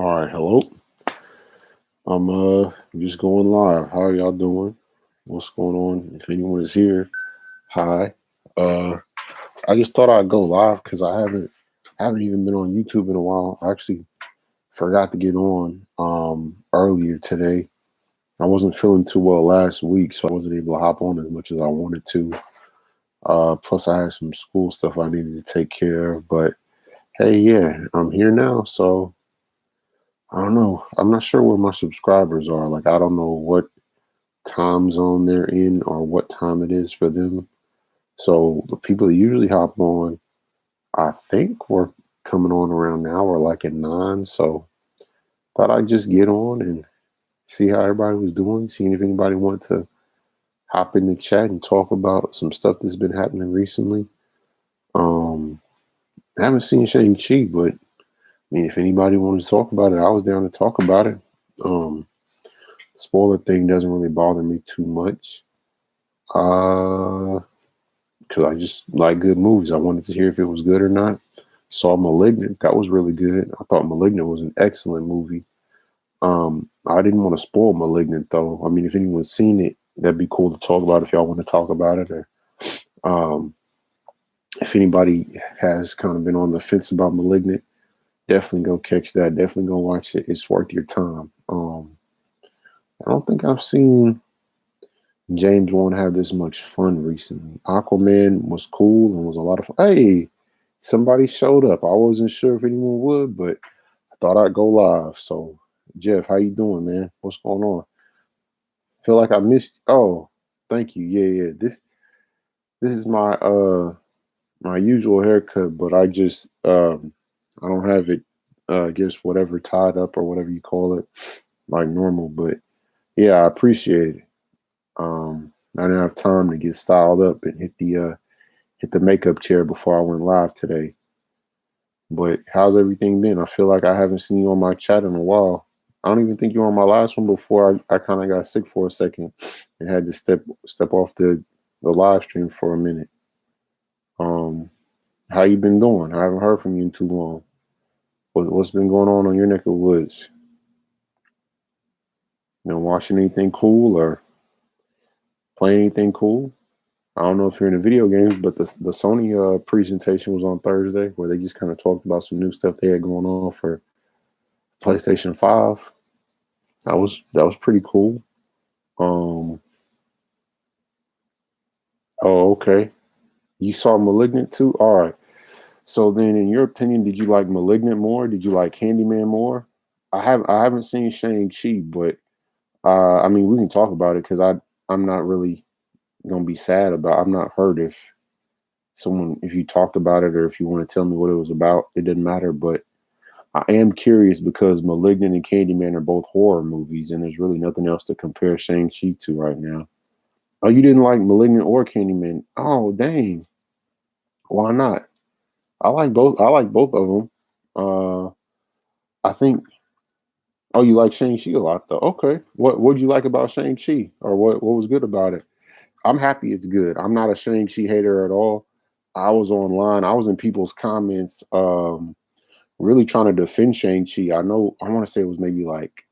All right, hello. I'm just going live. How are y'all doing? What's going on? If anyone is here, hi. Uh I just thought I'd go live because I haven't even been on YouTube in a while. I actually forgot to get on earlier today. I wasn't feeling too well last week, so I wasn't able to hop on as much as I wanted to. Plus I had some school stuff I needed to take care of. But hey, yeah, I'm here now, so I don't know. I'm not sure where my subscribers are. Like I don't know what time zone they're in or what time it is for them. So the people that usually hop on, I think we're coming on around now or like at 9. So thought I'd just get on and see how everybody was doing, seeing if anybody wanted to hop in the chat and talk about some stuff that's been happening recently. Um, I haven't seen Shang-Chi, but I mean, if anybody wanted to talk about it, I was down to talk about it. Um, Spoiler thing doesn't really bother me too much. Because I just like good movies. I wanted to hear if it was good or not. Saw Malignant. That was really good. I thought Malignant was an excellent movie. I didn't want to spoil Malignant though. I mean, if anyone's seen it, that'd be cool to talk about if y'all want to talk about it. Or um, if anybody has kind of been on the fence about Malignant, definitely go catch that. Definitely go watch it. It's worth your time. I don't think I've seen James won't have this much fun recently. Aquaman was cool and was a lot of fun. Hey, somebody showed up. I wasn't sure if anyone would, but I thought I'd go live. So, Jeff, how you doing, man? What's going on? Feel like I missed. Oh, thank you. Yeah, yeah. This is my usual haircut, but I don't have it. I guess whatever tied up or whatever you call it, like normal. But yeah, I appreciate it. I didn't have time to get styled up and hit the makeup chair before I went live today. But how's everything been? I feel like I haven't seen you on my chat in a while. I don't even think you were on my last one before I kind of got sick for a second and had to step off the live stream for a minute. Um, how you been doing? I haven't heard from you in too long. What's been going on your neck of the woods? You know, watching anything cool or playing anything cool? I don't know if you're into video games, but the Sony presentation was on Thursday, where they just kind of talked about some new stuff they had going on for PlayStation 5. That was pretty cool. Um, oh, okay. You saw Malignant too? All right. So then, in your opinion, did you like Malignant more? Did you like Candyman more? I haven't seen Shang-Chi, but I mean, we can talk about it because I'm not really gonna be sad about. I'm not hurt if you talked about it or if you want to tell me what it was about. It doesn't matter, but I am curious because Malignant and Candyman are both horror movies, and there's really nothing else to compare Shang-Chi to right now. Oh, you didn't like Malignant or Candyman? Oh, dang. Why not? I like both. I like both of them. I think. Oh, you like Shang-Chi a lot, though. Okay. What'd you like about Shang-Chi, or what was good about it? I'm happy it's good. I'm not a Shang-Chi hater at all. I was online. I was in people's comments, really trying to defend Shang-Chi. I know. I want to say it was maybe like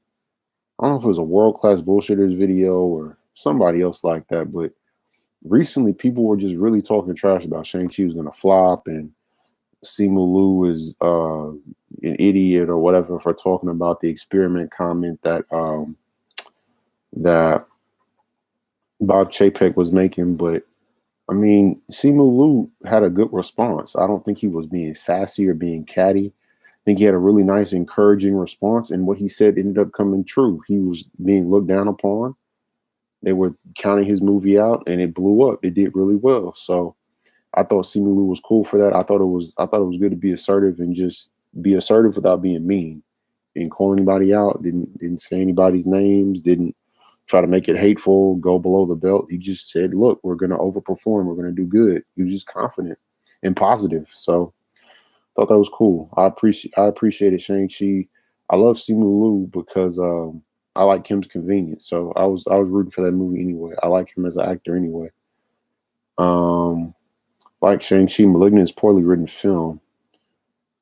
I don't know if it was a world class bullshitters video or somebody else like that, but recently people were just really talking trash about Shang-Chi was gonna flop and Simu Liu is an idiot or whatever for talking about the experiment comment that Bob Chapek was making. But I mean, Simu Liu had a good response. I don't think he was being sassy or being catty. I think he had a really nice, encouraging response, and what he said ended up coming true. He was being looked down upon. They were counting his movie out, and it blew up. It did really well. So I thought Simu Liu was cool for that. I thought it was good to be assertive and just be assertive without being mean. Didn't call anybody out. Didn't say anybody's names. Didn't try to make it hateful. Go below the belt. He just said, "Look, we're going to overperform. We're going to do good." He was just confident and positive. So I thought that was cool. I appreciated Shang-Chi. I love Simu Liu because I like Kim's convenience. So I was rooting for that movie anyway. I like him as an actor anyway. Um, like Shang-Chi, Malignant is poorly written film.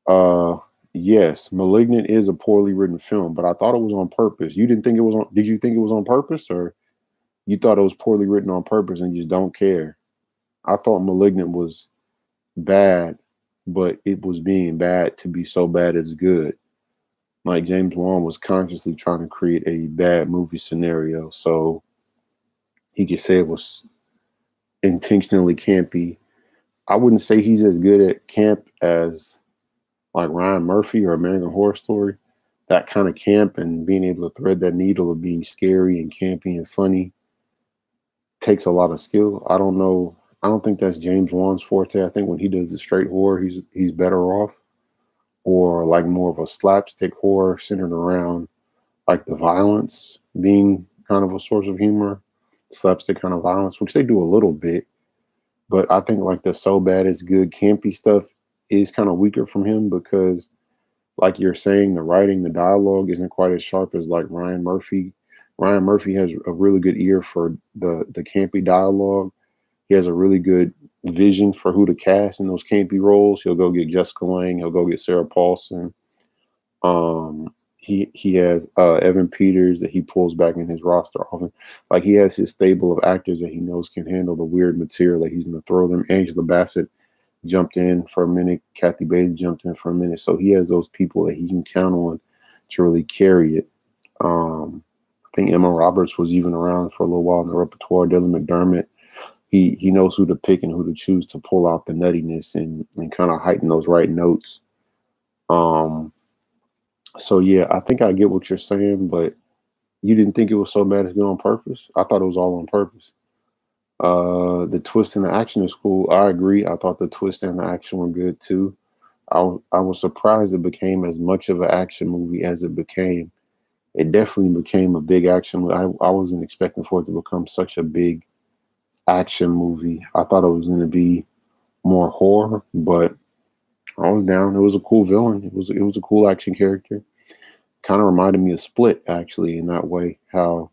Uh, Yes, Malignant is a poorly written film, but I thought it was on purpose. You didn't think it was on? Did you think it was on purpose, or you thought it was poorly written on purpose and just don't care? I thought Malignant was bad, but it was being bad to be so bad it's good. Like James Wan was consciously trying to create a bad movie scenario, so he could say it was intentionally campy. I wouldn't say he's as good at camp as like Ryan Murphy or American Horror Story. That kind of camp and being able to thread that needle of being scary and campy and funny takes a lot of skill. I don't know. I don't think that's James Wan's forte. I think when he does the straight horror, he's better off, or like more of a slapstick horror centered around like the violence being kind of a source of humor, slapstick kind of violence, which they do a little bit. But I think like the so bad it's good campy stuff is kind of weaker from him because, like you're saying, the writing, the dialogue isn't quite as sharp as like Ryan Murphy. Ryan Murphy has a really good ear for the campy dialogue. He has a really good vision for who to cast in those campy roles. He'll go get Jessica Lange. He'll go get Sarah Paulson. He has Evan Peters that he pulls back in his roster often. Like he has his stable of actors that he knows can handle the weird material that he's going to throw them. Angela Bassett jumped in for a minute. Kathy Bates jumped in for a minute. So he has those people that he can count on to really carry it. I think Emma Roberts was even around for a little while in the repertoire. Dylan McDermott. He knows who to pick and who to choose to pull out the nuttiness and kind of heighten those right notes. So yeah, I think I get what you're saying, but you didn't think it was so bad it's good on purpose. I thought it was all on purpose. The twist and the action is cool. I agree. I thought the twist and the action were good too. I was surprised it became as much of an action movie as it became. It definitely became a big action movie. I wasn't expecting for it to become such a big action movie. I thought it was going to be more horror, but I was down. It was a cool villain. It was a cool action character. Kind of reminded me of Split actually in that way. How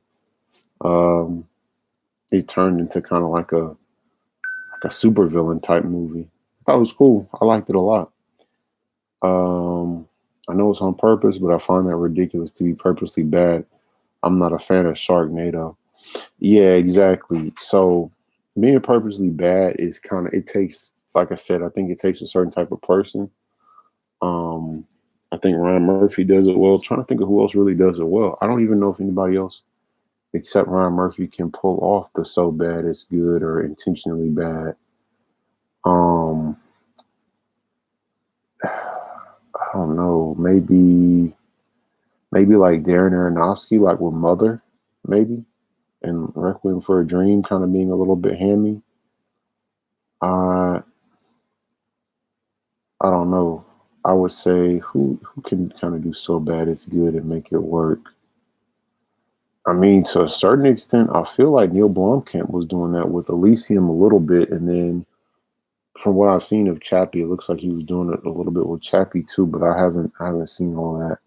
um, it turned into kind of like a super villain type movie. I thought it was cool. I liked it a lot. I know it's on purpose, but I find that ridiculous to be purposely bad. I'm not a fan of Sharknado. Yeah, exactly. So being purposely bad is kind of, it takes, like I said, I think it takes a certain type of person. Um, I think Ryan Murphy does it well. Trying to think of who else really does it well. I don't even know if anybody else except Ryan Murphy can pull off the so bad it's good or intentionally bad. Um, I don't know. Maybe like Darren Aronofsky, like with Mother, maybe, and Requiem for a Dream, kind of being a little bit hammy. Uh, I don't know. I would say who can kind of do so bad it's good and make it work. I mean, to a certain extent, I feel like Neil Blomkamp was doing that with Elysium a little bit, and then from what I've seen of Chappie, it looks like he was doing it a little bit with Chappie too. But I haven't seen all that.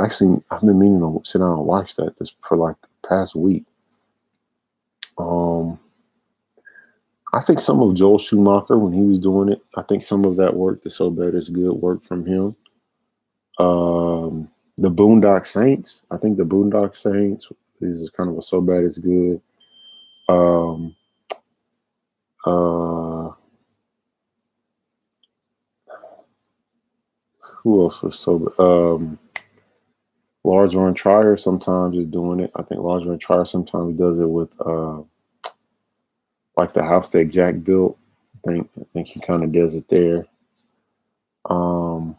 Actually, I've been meaning to sit down and watch that this for like the past week. Um, I think some of Joel Schumacher when he was doing it, I think some of that work, the So Bad It's Good work from him. The Boondock Saints, I think the Boondock Saints is kind of a So Bad It's Good. Um, uh, who else was so? Lars von Trier sometimes is doing it. I think Lars von Trier sometimes does it with like the house that Jack built. I think he kind of does it there. Um,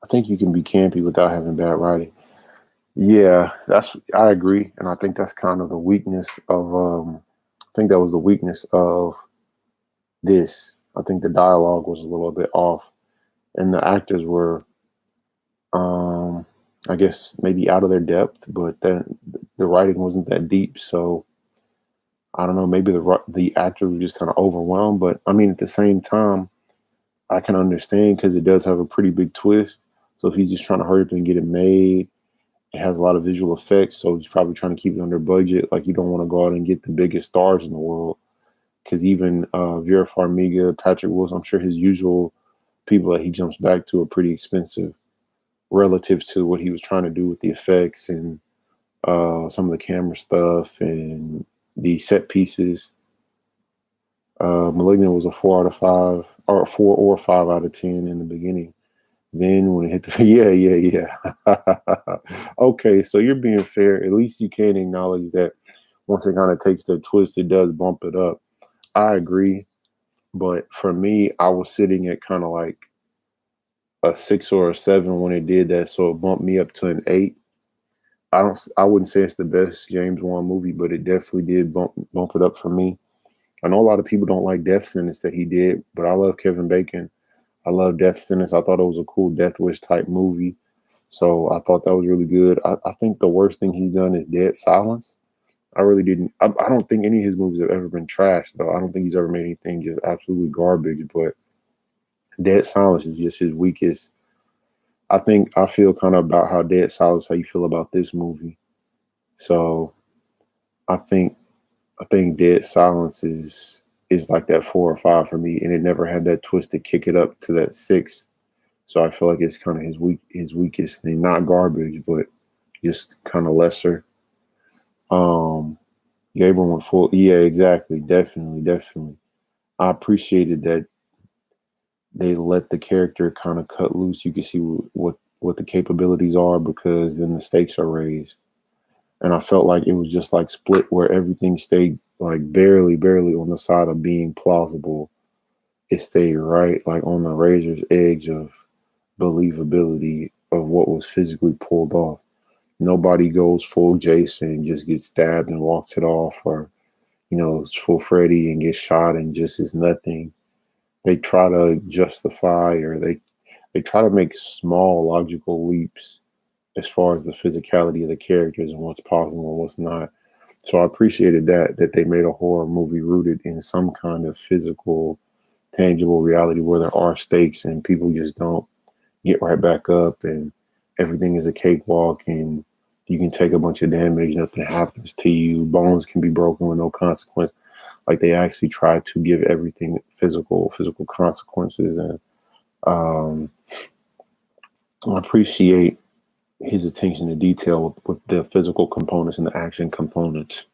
I think you can be campy without having bad writing. Yeah, I agree, and I think that's kind of the weakness of. I think that was the weakness of this. I think the dialogue was a little bit off, and the actors were, um, I guess, maybe out of their depth, but then the writing wasn't that deep. So I don't know. Maybe the actors were just kind of overwhelmed. But I mean, at the same time, I can understand because it does have a pretty big twist. So if he's just trying to hurry up and get it made, it has a lot of visual effects. So he's probably trying to keep it under budget. Like you don't want to go out and get the biggest stars in the world because even Vera Farmiga, Patrick Wilson, I'm sure his usual people that he jumps back to are pretty expensive relative to what he was trying to do with the effects and some of the camera stuff and the set pieces. Malignant was a 4 out of 5, or 4 or 5 out of 10 in the beginning. Then when it hit the yeah. Okay, so you're being fair. At least you can acknowledge that once it kind of takes that twist, it does bump it up. I agree, but for me, I was sitting at kind of like a 6 or a 7 when it did that, so it bumped me up to an 8. I wouldn't say it's the best James Wan movie, but it definitely did bump it up for me. I know a lot of people don't like Death Sentence that he did, but I love Kevin Bacon. I love Death Sentence. I thought it was a cool Death Wish type movie. So I thought that was really good. I think the worst thing he's done is Dead Silence. I really didn't. I don't think any of his movies have ever been trashed, though. I don't think he's ever made anything just absolutely garbage. But Dead Silence is just his weakest. I feel kind of about how Dead Silence, how you feel about this movie. So I think Dead Silence is like that 4 or 5 for me, and it never had that twist to kick it up to that 6. So I feel like it's kind of his weakest thing. Not garbage, but just kind of lesser. Gabriel went full. Yeah, exactly. Definitely. I appreciated that they let the character kind of cut loose. You can see what the capabilities are, because then the stakes are raised. And I felt like it was just like Split, where everything stayed like barely on the side of being plausible. It stayed right like on the razor's edge of believability of what was physically pulled off. Nobody goes full Jason and just gets stabbed and walks it off, or it's full Freddy and gets shot and just is nothing. They try to justify, or they try to make small logical leaps as far as the physicality of the characters and what's possible and what's not. So I appreciated that they made a horror movie rooted in some kind of physical, tangible reality where there are stakes and people just don't get right back up and everything is a cakewalk and you can take a bunch of damage, nothing happens to you, bones can be broken with no consequence. Like, they actually try to give everything physical consequences. And I appreciate his attention to detail with the physical components and the action components.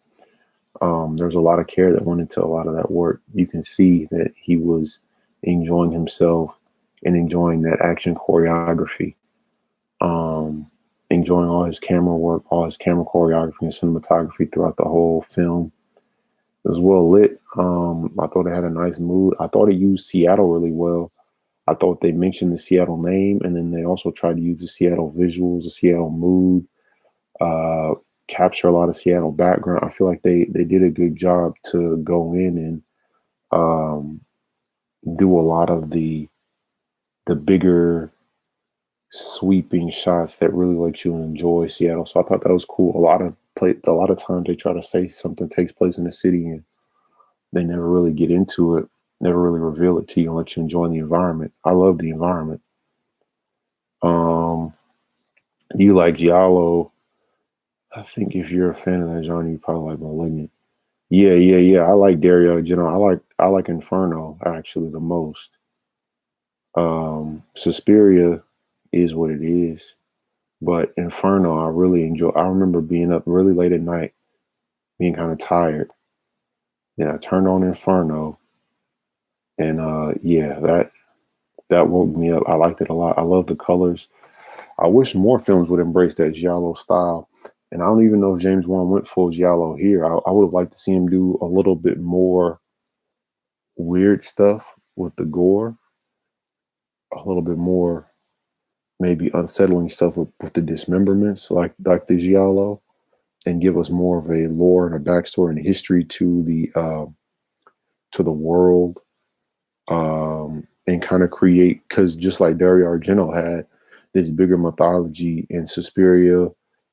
There's a lot of care that went into a lot of that work. You can see that he was enjoying himself and enjoying that action choreography, enjoying all his camera work, all his camera choreography and cinematography throughout the whole film. It was well lit. I thought it had a nice mood. I thought it used Seattle really well. I thought they mentioned the Seattle name, and then they also tried to use the Seattle visuals, the Seattle mood, capture a lot of Seattle background. I feel like they did a good job to go in and do a lot of the bigger sweeping shots that really let you enjoy Seattle. So I thought that was cool. A lot of times they try to say something takes place in the city and they never really get into it, never really reveal it to you and let you enjoy the environment. I love the environment. You like Giallo? I think if you're a fan of that genre, you probably like Malignant. Yeah. I like Dario Argento. I like Inferno actually the most. Suspiria is what it is, but Inferno I really enjoy. I remember being up really late at night, being kind of tired. Then I turned on Inferno, and that woke me up. I liked it a lot. I love the colors. I wish more films would embrace that giallo style. And I don't even know if James Wan went full giallo here. I would have liked to see him do a little bit more weird stuff with the gore, a little bit more maybe unsettling stuff with the dismemberments, like the giallo, and give us more of a lore and a backstory and history to the world, and kind of create, because just like Dario Argento had this bigger mythology in Suspiria,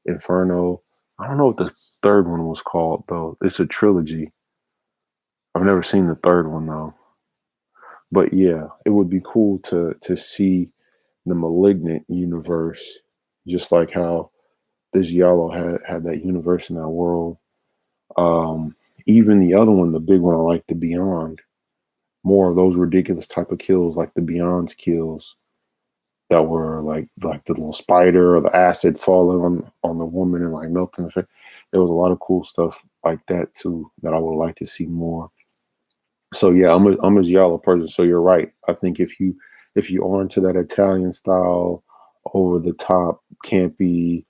Inferno. I don't know what the third one was called though. It's a trilogy. I've never seen the third one though. But yeah, it would be cool to see the Malignant universe, just like how this Giallo had that universe in that world. Even the other one, the big one, I like, The Beyond. more of those ridiculous type of kills, like the Beyond's kills that were like the little spider or the acid falling on the woman and like melting the face. There was a lot of cool stuff like that too that I would like to see more. So yeah, I'm a giallo person. So you're right. I think if you are into that Italian style, over the top, campy,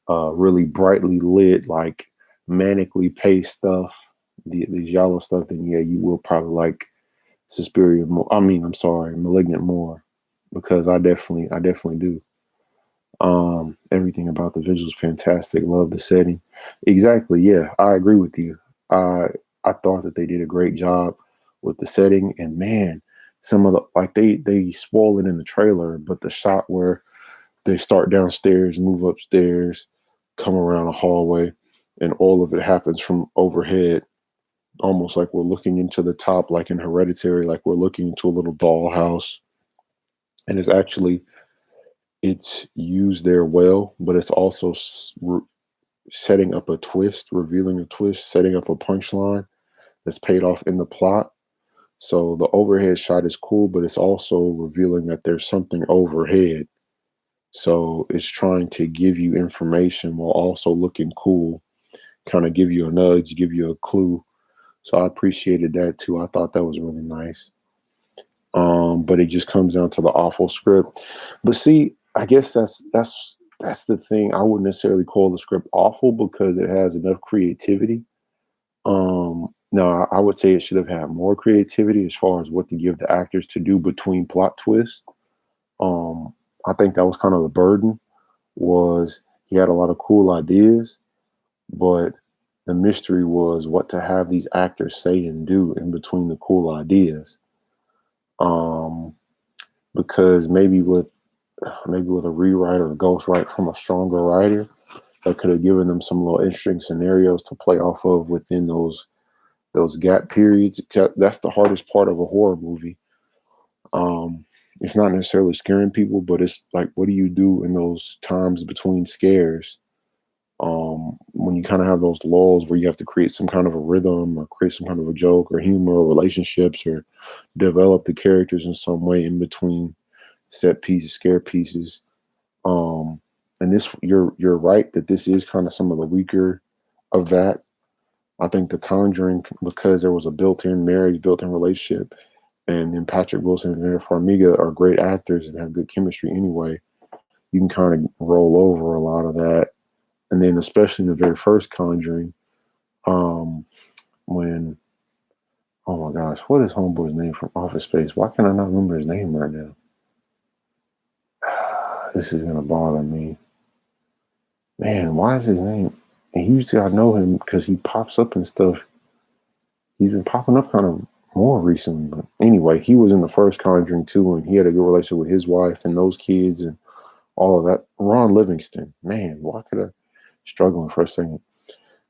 really brightly lit, like manically paced stuff, the giallo stuff, then yeah, you will probably like Suspiria more. I mean, I'm sorry, Malignant more, because I definitely do. Everything about the visuals fantastic. Love the setting. Exactly. Yeah, I agree with you. I I thought that they did a great job with the setting, and man, some of the like they spoil it in the trailer, but the shot where they start downstairs, move upstairs, come around a hallway, and all of it happens from overhead, almost like we're looking into the top, like in Hereditary, like we're looking into a little dollhouse, and it's used there well, but it's also setting up a twist, revealing a twist, setting up a punchline that's paid off in the plot. So the overhead shot is cool, but it's also revealing that there's something overhead. So it's trying to give you information while also looking cool, kind of give you a nudge, give you a clue. So I appreciated that too. I thought that was really nice. But it just comes down to the awful script. But see, I guess that's the thing. I wouldn't necessarily call the script awful because it has enough creativity. No, I would say it should have had more creativity as far as what to give the actors to do between plot twists. Um, I think that was kind of the burden, was he had a lot of cool ideas, but the mystery was what to have these actors say and do in between the cool ideas. Um, because maybe with a rewrite or a ghostwrite from a stronger writer that could have given them some little interesting scenarios to play off of within those gap periods. That's the hardest part of a horror movie. Um, it's not necessarily scaring people, but it's like, what do you do in those times between scares? When you kind of have those lulls where you have to create some kind of a rhythm or create some kind of a joke or humor or relationships or develop the characters in some way in between set pieces, scare pieces. Um, and this, you're right that this is kind of some of the weaker of that. I think The Conjuring, because there was a built-in marriage, built-in relationship, and then Patrick Wilson and Vera Farmiga are great actors and have good chemistry anyway. You can kind of roll over a lot of that. And then especially in the very first Conjuring, um, when oh my gosh, what is Homeboy's name from Office Space? Why can I not remember his name right now? This is gonna bother me. Man, why is his name? And usually I know him because he pops up and stuff. He's been popping up kind of more recently. But anyway, he was in the first Conjuring too, and he had a good relationship with his wife and those kids and all of that. Ron Livingston. Man, why could I struggling for a second?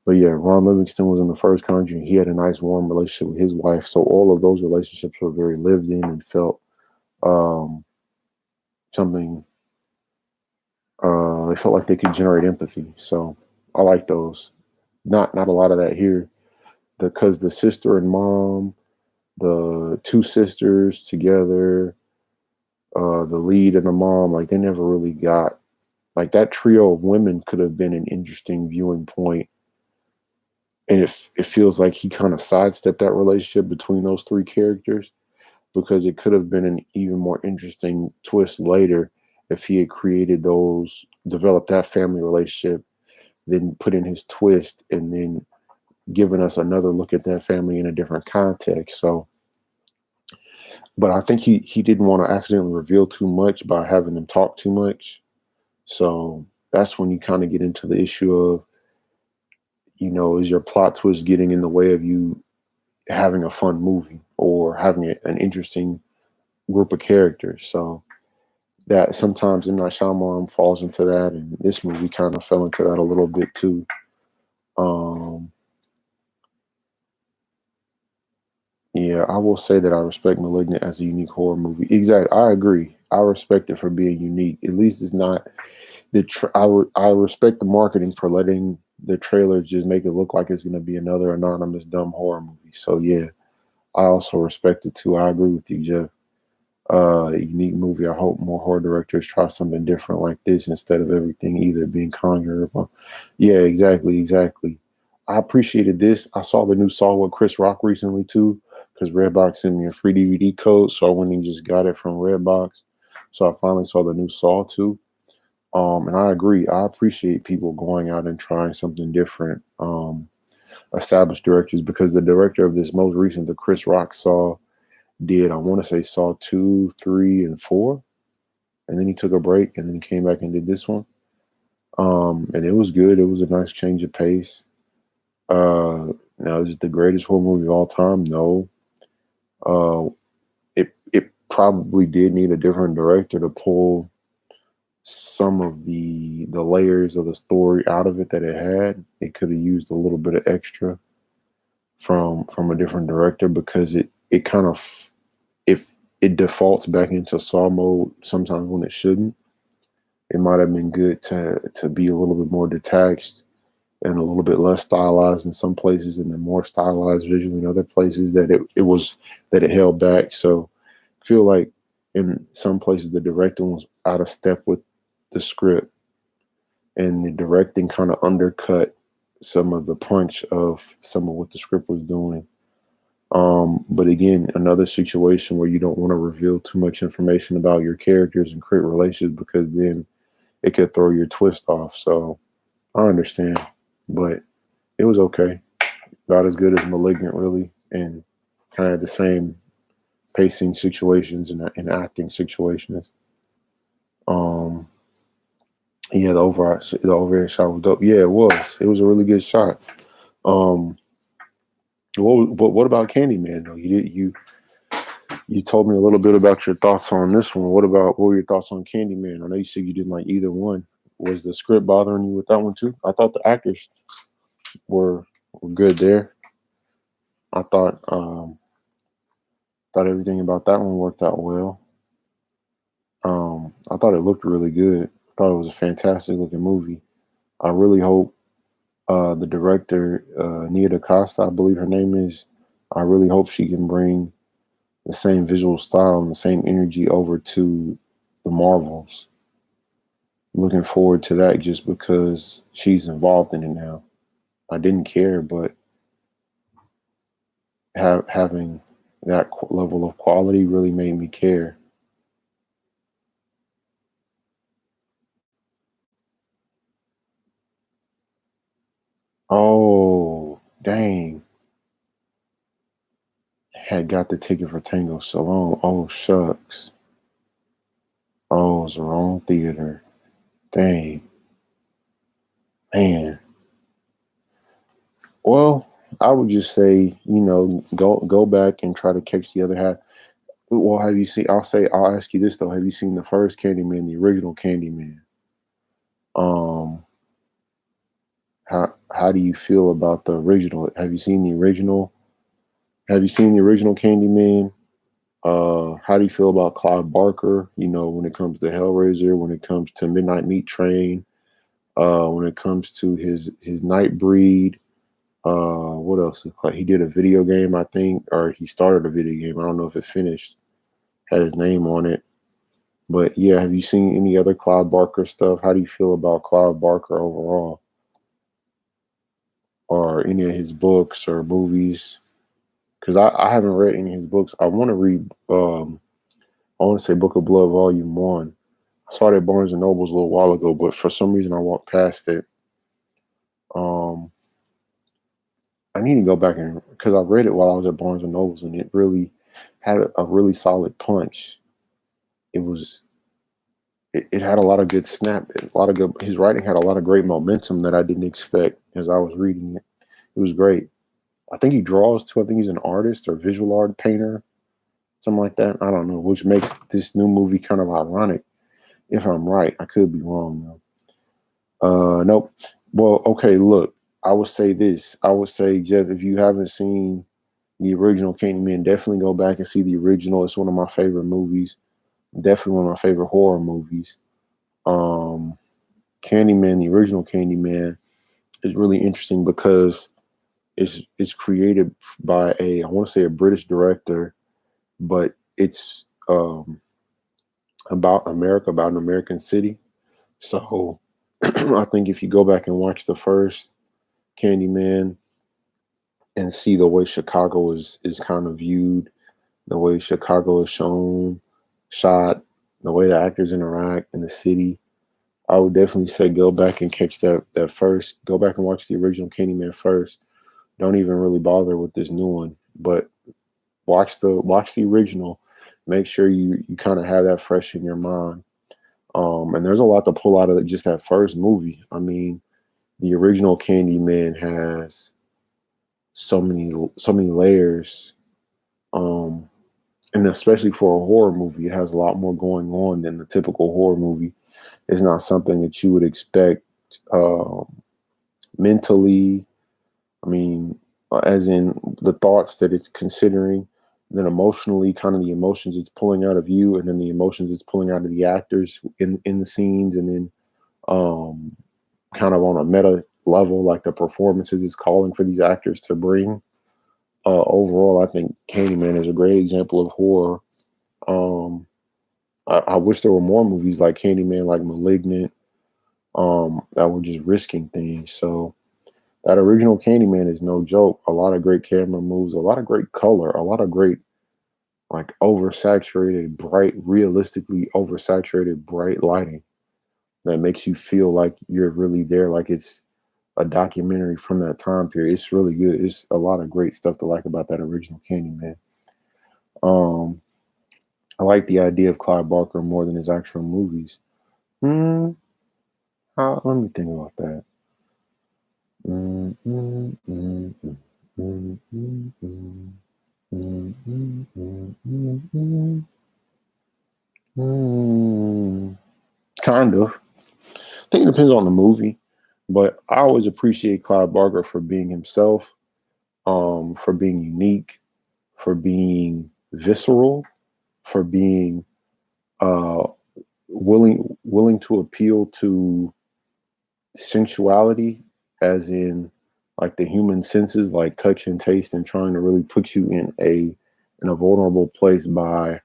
But yeah, Ron Livingston was in the first Conjuring. He had a nice, warm relationship with his wife. So all of those relationships were very lived in and felt um, something. They felt like they could generate empathy. So I like those. Not a lot of that here, because the sister and mom, the two sisters together, the lead and the mom, like they never really got like that trio of women could have been an interesting viewing point. And it feels like he kind of sidestepped that relationship between those three characters, because it could have been an even more interesting twist later if he had developed that family relationship, then put in his twist, and then given us another look at that family in a different context. So, but I think he didn't want to accidentally reveal too much by having them talk too much. So that's when you kind of get into the issue of, is your plot twist getting in the way of you having a fun movie or having an interesting group of characters? So that sometimes M. Night Shyamalan falls into that, and this movie kind of fell into that a little bit too. Um, yeah, I will say that I respect *Malignant* as a unique horror movie. Exactly, I agree. I respect it for being unique. At least it's not I respect the marketing for letting the trailers just make it look like it's going to be another anonymous dumb horror movie. So yeah, I also respect it too. I agree with you, Jeff. Unique movie. I hope more horror directors try something different like this instead of everything either being Conjured or yeah, exactly, exactly. I appreciated this. I saw the new Saw with Chris Rock recently too, because Redbox sent me a free DVD code, so I went and just got it from Redbox. So I finally saw the new Saw too. And I agree. I appreciate people going out and trying something different. Established directors, because the director of this most recent, the Chris Rock Saw, did I want to say Saw 2, 3, and 4, and then he took a break and then came back and did this one. And it was good. It was a nice change of pace. Now is it the greatest horror movie of all time? No. Uh, it probably did need a different director to pull some of the layers of the story out of it that it had. It could have used a little bit of extra from a different director, because it kind of, if it defaults back into Saw mode sometimes when it shouldn't. It might have been good to be a little bit more detached and a little bit less stylized in some places, and then more stylized visually in other places, that it was that it held back. So I feel like in some places the directing was out of step with the script, and the directing kind of undercut some of the punch of some of what the script was doing. But again, another situation where you don't want to reveal too much information about your characters and create relations, because then it could throw your twist off. So I understand, but it was okay. Not as good as Malignant, really, and kind of the same pacing situations and acting situations. Um, yeah, the overhead shot was dope. Yeah, it was. It was a really good shot. Um, what about Candyman though? You told me a little bit about your thoughts on this one. What were your thoughts on Candyman? I know you said you didn't like either one. Was the script bothering you with that one too? I thought the actors were were good there. I thought everything about that one worked out well. I thought it looked really good. I thought it was a fantastic looking movie. I really hope the director, Nia DaCosta, I believe her name is. I really hope she can bring the same visual style and the same energy over to the Marvels. Looking forward to that just because she's involved in it now. I didn't care, but having that level of quality really made me care. Oh, dang. Had got the ticket for Tango Salon. Oh, shucks. Oh, it was the wrong theater. Dang, man. Well, I would just say, go back and try to catch the other half. Well, have you seen? I'll ask you this though. Have you seen the first Candyman, the original Candyman? Um, how do you feel about the original? Have you seen the original? Have you seen the original Candyman? How do you feel about Clive Barker? When it comes to Hellraiser, when it comes to Midnight Meat Train, when it comes to his Nightbreed. What else? He did a video game, I think, or he started a video game. I don't know if it finished. Had his name on it. But yeah, have you seen any other Clive Barker stuff? How do you feel about Clive Barker overall, or any of his books or movies? Because I haven't read any of his books. I want to read. I want to say Book of Blood Volume One. I saw it at Barnes and Nobles a little while ago, but for some reason I walked past it. Um, I need to go back and, because I read it while I was at Barnes and Nobles, and it really had a really solid punch. It was it had a lot of good snap, a lot of good. His writing had a lot of great momentum that I didn't expect as I was reading it. It was great. I think he draws too. I think he's an artist or visual art painter, something like that. I don't know, which makes this new movie kind of ironic. If I'm right, I could be wrong though. Nope. Well, okay. Look, I would say this. I would say, Jeff, if you haven't seen the original Candyman, definitely go back and see the original. It's one of my favorite movies. Definitely one of my favorite horror movies. Um, Candyman, the original Candyman, is really interesting because It's created by I want to say a British director, but it's about America, about an American city. So I think if you go back and watch the first Candyman and see the way Chicago is kind of viewed, the way Chicago is shown, shot, the way the actors interact in the city, I would definitely say go back and catch that first. Go back and watch the original Candyman first. Don't even really bother with this new one, but watch the original. Make sure you kind of have that fresh in your mind. And there's a lot to pull out of just that first movie. I mean, the original Candyman has so many layers. Um, and especially for a horror movie, it has a lot more going on than the typical horror movie. It's not something that you would expect mentally. I mean, as in the thoughts that it's considering, then emotionally, kind of the emotions it's pulling out of you, and then the emotions it's pulling out of the actors in the scenes, and then um, kind of on a meta level, like the performances it's calling for these actors to bring. Overall, I think Candyman is a great example of horror. Um, I wish there were more movies like Candyman, like Malignant, that were just risking things. So that original Candyman is no joke. A lot of great camera moves, a lot of great color, a lot of great like oversaturated, bright, realistically oversaturated, bright lighting that makes you feel like you're really there, like it's a documentary from that time period. It's really good. It's a lot of great stuff to like about that original Candyman. Um, I like the idea of Clive Barker more than his actual movies. Hmm. Let me think about that. Mm, mm, mm, mm, mm, mm, mm, mm, mm, mm, mm, mm, mm. Kind of. I think it depends on the movie, but I always appreciate Clive Barker for being himself, for being unique, for being visceral, for being uh, willing to appeal to sensuality, as in like the human senses, like touch and taste, and trying to really put you in a vulnerable place by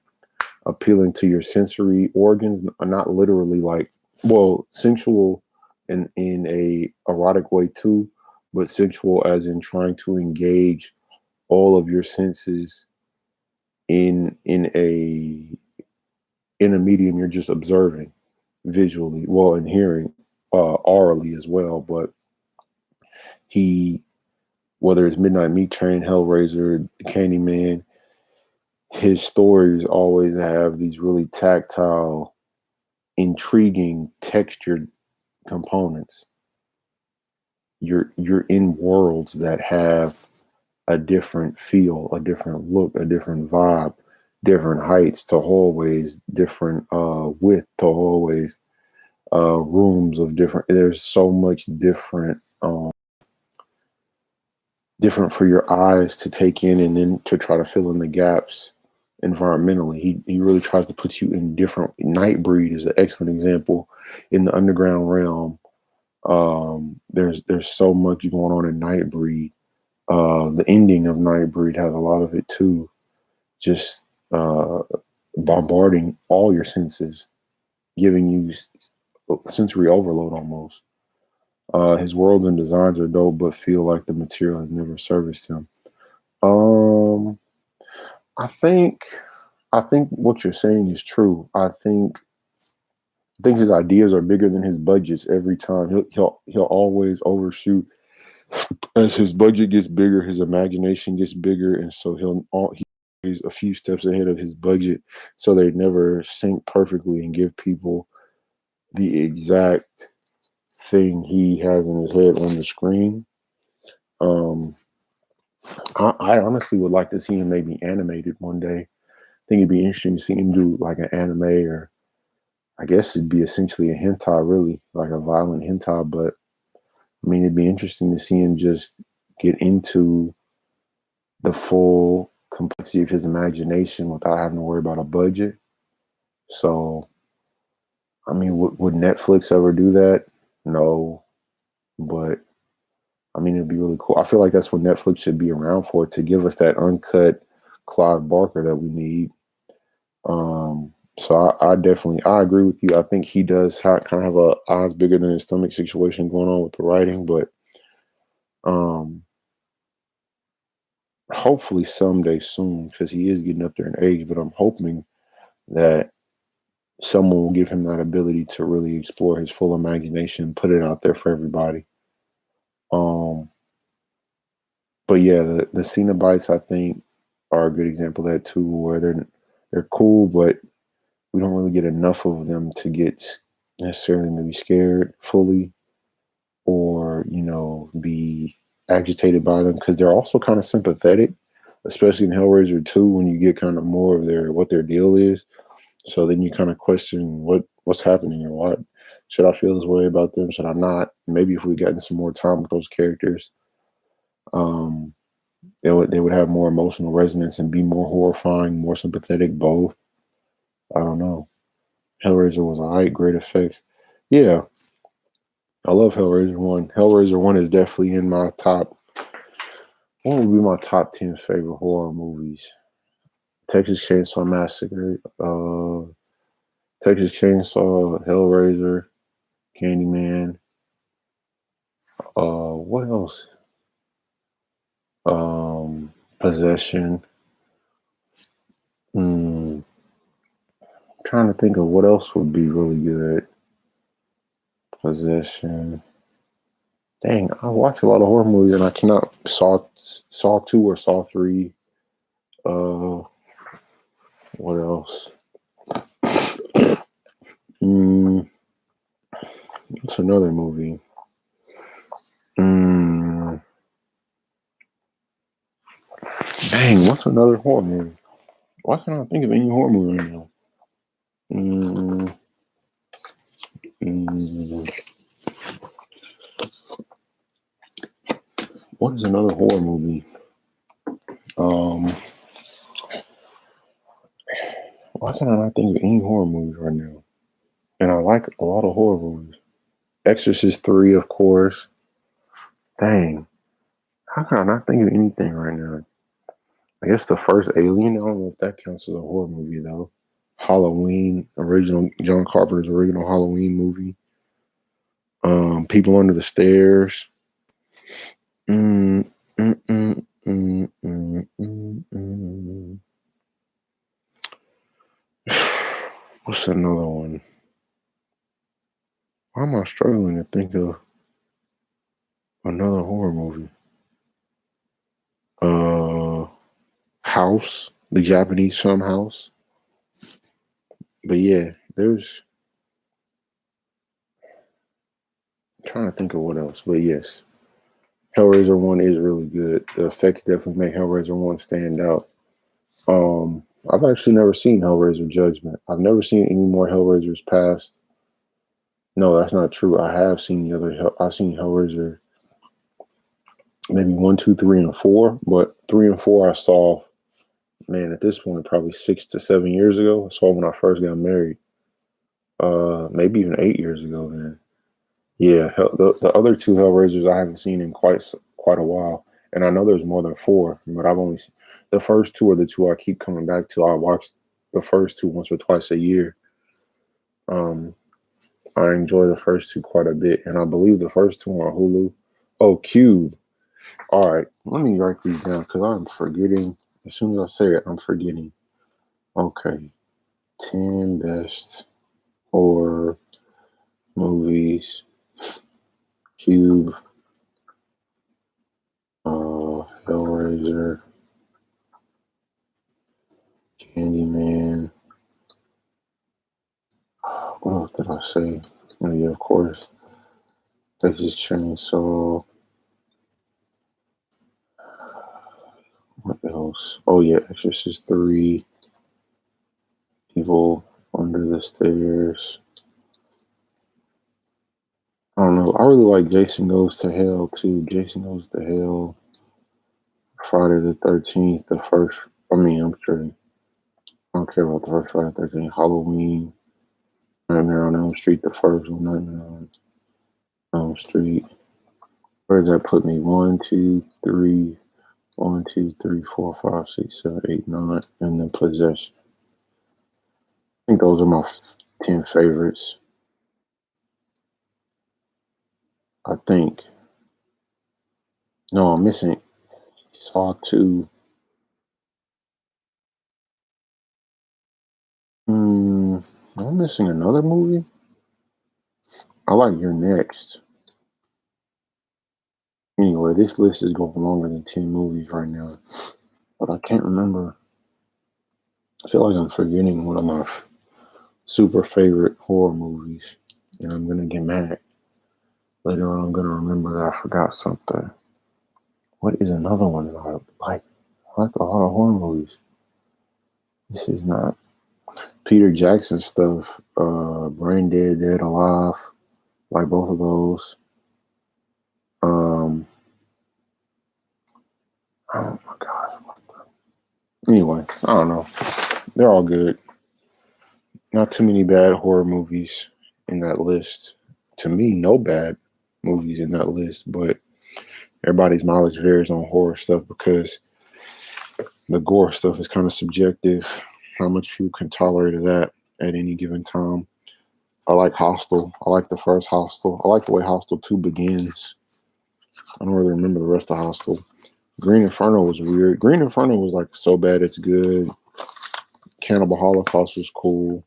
appealing to your sensory organs, not literally like, well, sensual in a erotic way too, but sensual as in trying to engage all of your senses in a medium you're just observing visually, well, and hearing orally as well. But he, whether it's Midnight Meat Train, Hellraiser, Candyman, his stories always have these really tactile, intriguing, textured components. You're in worlds that have a different feel, a different look, a different vibe, different heights to hallways, different width to hallways, rooms of different. There's so much different for your eyes to take in, and then to try to fill in the gaps environmentally. He really tries to put you in different. Nightbreed is an excellent example in the underground realm. There's so much going on in Nightbreed. The ending of Nightbreed has a lot of it too, just bombarding all your senses, giving you sensory overload almost. His worlds and designs are dope, but feel like the material has never serviced him. Um, I think I think what you're saying is true. I think his ideas are bigger than his budgets every time. He'll always overshoot. As his budget gets bigger, his imagination gets bigger, and so he's a few steps ahead of his budget, so they never sync perfectly and give people the exact thing he has in his head on the screen. Um, I honestly would like to see him maybe animated one day. I think it'd be interesting to see him do like an anime, or I guess it'd be essentially a hentai, really, like a violent hentai. But I mean, it'd be interesting to see him just get into the full complexity of his imagination without having to worry about a budget. So, I mean, would Netflix ever do that? No, but I mean, it'd be really cool. I feel like that's what Netflix should be around for, to give us that uncut Clive Barker that we need. So I definitely I agree with you. I think he does kind of have a eyes bigger than his stomach situation going on with the writing, but um, hopefully someday soon, because he is getting up there in age. But I'm hoping that someone will give him that ability to really explore his full imagination, put it out there for everybody. Um, but yeah, the Cenobites I think are a good example of that too, where they're cool, but we don't really get enough of them to get necessarily maybe scared fully, or be agitated by them, because they're also kind of sympathetic, especially in Hellraiser 2, when you get kind of more of their deal is. So then you kind of question what's happening, or what should I feel this way about them? Should I not? Maybe if we gotten some more time with those characters, um, they would have more emotional resonance and be more horrifying, more sympathetic. Both. I don't know. Hellraiser was a great effects. Yeah, I love Hellraiser 1. Hellraiser 1 is definitely in my top. What would be my top 10 favorite horror movies? Texas Chainsaw Massacre, Texas Chainsaw, Hellraiser, Candyman. What else? Possession. Trying to think of what else would be really good. Possession. Dang, I watch a lot of horror movies and I cannot. Saw 2 or Saw 3. Uh, what else? What's another movie? Dang, what's another horror movie? Why can't I think of any horror movie right now? Mm, mm, what is another horror movie? Why can I not think of any horror movies right now? And I like a lot of horror movies. Exorcist 3, of course. Dang, how can I not think of anything right now? I guess the first Alien. I don't know if that counts as a horror movie though. Halloween, original John Carpenter's original Halloween movie. People Under the Stairs. Mm, mm, mm, mm, mm, mm, mm. What's another one? Why am I struggling to think of another horror movie? Uh, House, the Japanese film House. But yeah, I'm trying to think of what else. But yes, Hellraiser 1 is really good. The effects definitely make Hellraiser 1 stand out. I've actually never seen Hellraiser Judgment. I've never seen any more Hellraisers past. No, that's not true. I have seen the other. I've seen Hellraiser maybe 1, 2, 3, and 4. But 3 and 4 I saw. Man, at this point, probably 6 to 7 years ago. I saw when I first got married. Maybe even 8 years ago. Then, yeah. The other two Hellraisers I haven't seen in quite a while, and I know there's more than 4, but I've only seen the first 2 are the 2 I keep coming back to. I watched the first 2 once or twice a year. I enjoy the first 2 quite a bit, and I believe the first 2 are on Hulu. Oh, Cube. All right, let me write these down because I'm forgetting. As soon as I say it, I'm forgetting. Okay, 10 best horror movies. Cube, Hellraiser, Candyman. What else did I say? Oh yeah, of course. Texas Chainsaw. What else? Oh yeah, Exorcist 3. People Under the Stairs. I don't know. I really like Jason Goes to Hell too. Jason Goes to Hell. Friday the 13th. The first. I mean, I'm sure. I don't care about the first Friday the 13th. Halloween. Nightmare on Elm Street. The first one. Nightmare on Elm Street. Where does that put me? 1, 2, 3, 1, 2, 3, 4, 5, 6, 7, 8, 9, and then Possession. I think those are my 10 favorites. I think. No, I'm missing Saw 2. I'm missing another movie. I like You're Next. Anyway, this list is going longer than 10 movies right now, but I can't remember. I feel like I'm forgetting one of my super favorite horror movies, and I'm gonna get mad. Later on, I'm gonna remember that I forgot something. What is another one that I like? I like a lot of horror movies. This is not Peter Jackson stuff. Brain Dead, Dead Alive. Like both of those. Oh my gosh. Anyway, I don't know. They're all good. Not too many bad horror movies in that list. To me, no bad movies in that list, but everybody's mileage varies on horror stuff because the gore stuff is kind of subjective. How much people can tolerate of that at any given time. I like Hostel. I like the first Hostel. I like the way Hostel 2 begins. I don't really remember the rest of Hostel. Green Inferno was weird. Green Inferno was like so bad it's good. Cannibal Holocaust was cool.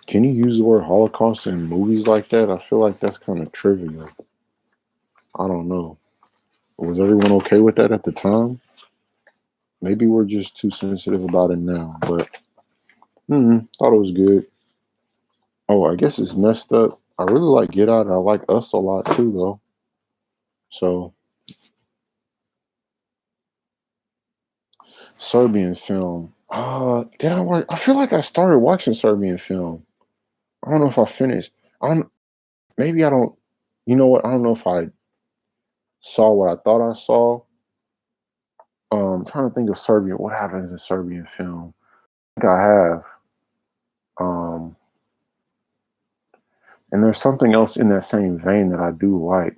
Can you use the word Holocaust in movies like that? I feel like that's kind of trivial. I don't know. Was everyone okay with that at the time? Maybe we're just too sensitive about it now, but thought it was good. Oh, I guess it's messed up. I really like Get Out. I like Us a lot too, though. So, Serbian film. Did I watch? I feel like I started watching Serbian film. I don't know if I finished. I don't. Maybe I don't. You know what? I don't know if I saw what I thought I saw. I'm trying to think of Serbian. What happens in Serbian film? I think I have. Um, and there's something else in that same vein that I do like.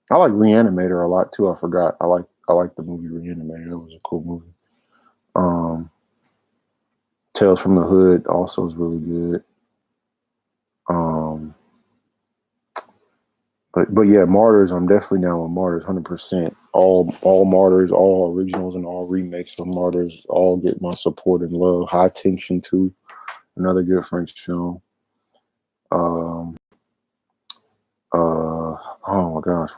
I like Reanimator a lot too. I forgot. I like the movie Reanimator. That was a cool movie. Um, Tales from the Hood also is really good. Um, but yeah, Martyrs. I'm definitely down with Martyrs, 100%. All Martyrs, all originals, and all remakes of Martyrs all get my support and love. High Tension too, another good French film. Um, oh my gosh,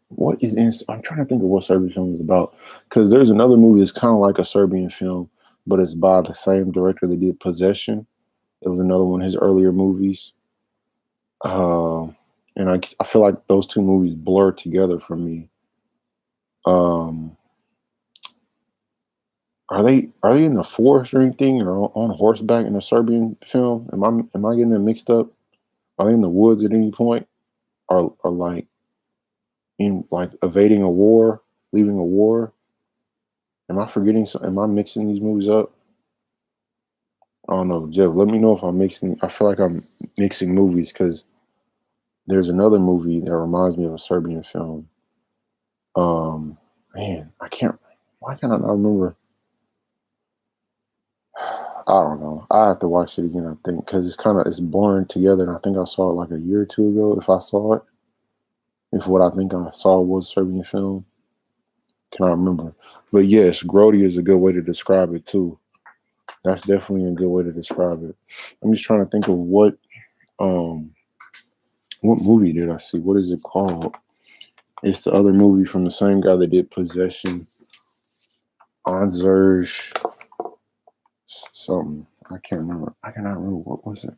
what is in? I'm trying to think of what Serbian film is about because there's another movie that's kind of like a Serbian film, but it's by the same director that did Possession. It was another one of his earlier movies. And I feel like those two movies blur together for me. Um, are they in the forest or anything, or on horseback in a Serbian film? Am I getting them mixed up? Are they in the woods at any point, or like in like evading a war, leaving a war? Am I forgetting? Am I mixing these movies up? I don't know, Jeff. Let me know if I'm mixing. I feel like I'm mixing movies because there's another movie that reminds me of a Serbian film. Um, man, I can't. Why can't I not remember? I don't know. I have to watch it again. I think because it's blurring together, and I think I saw it like a year or two ago. If I saw it, if what I think I saw was a Serbian film, can I remember? But yes, grody is a good way to describe it too. That's definitely a good way to describe it. I'm just trying to think of um what movie did I see? What is it called? It's the other movie from the same guy that did Possession. Anzurj something. I can't remember. I cannot remember. What was it?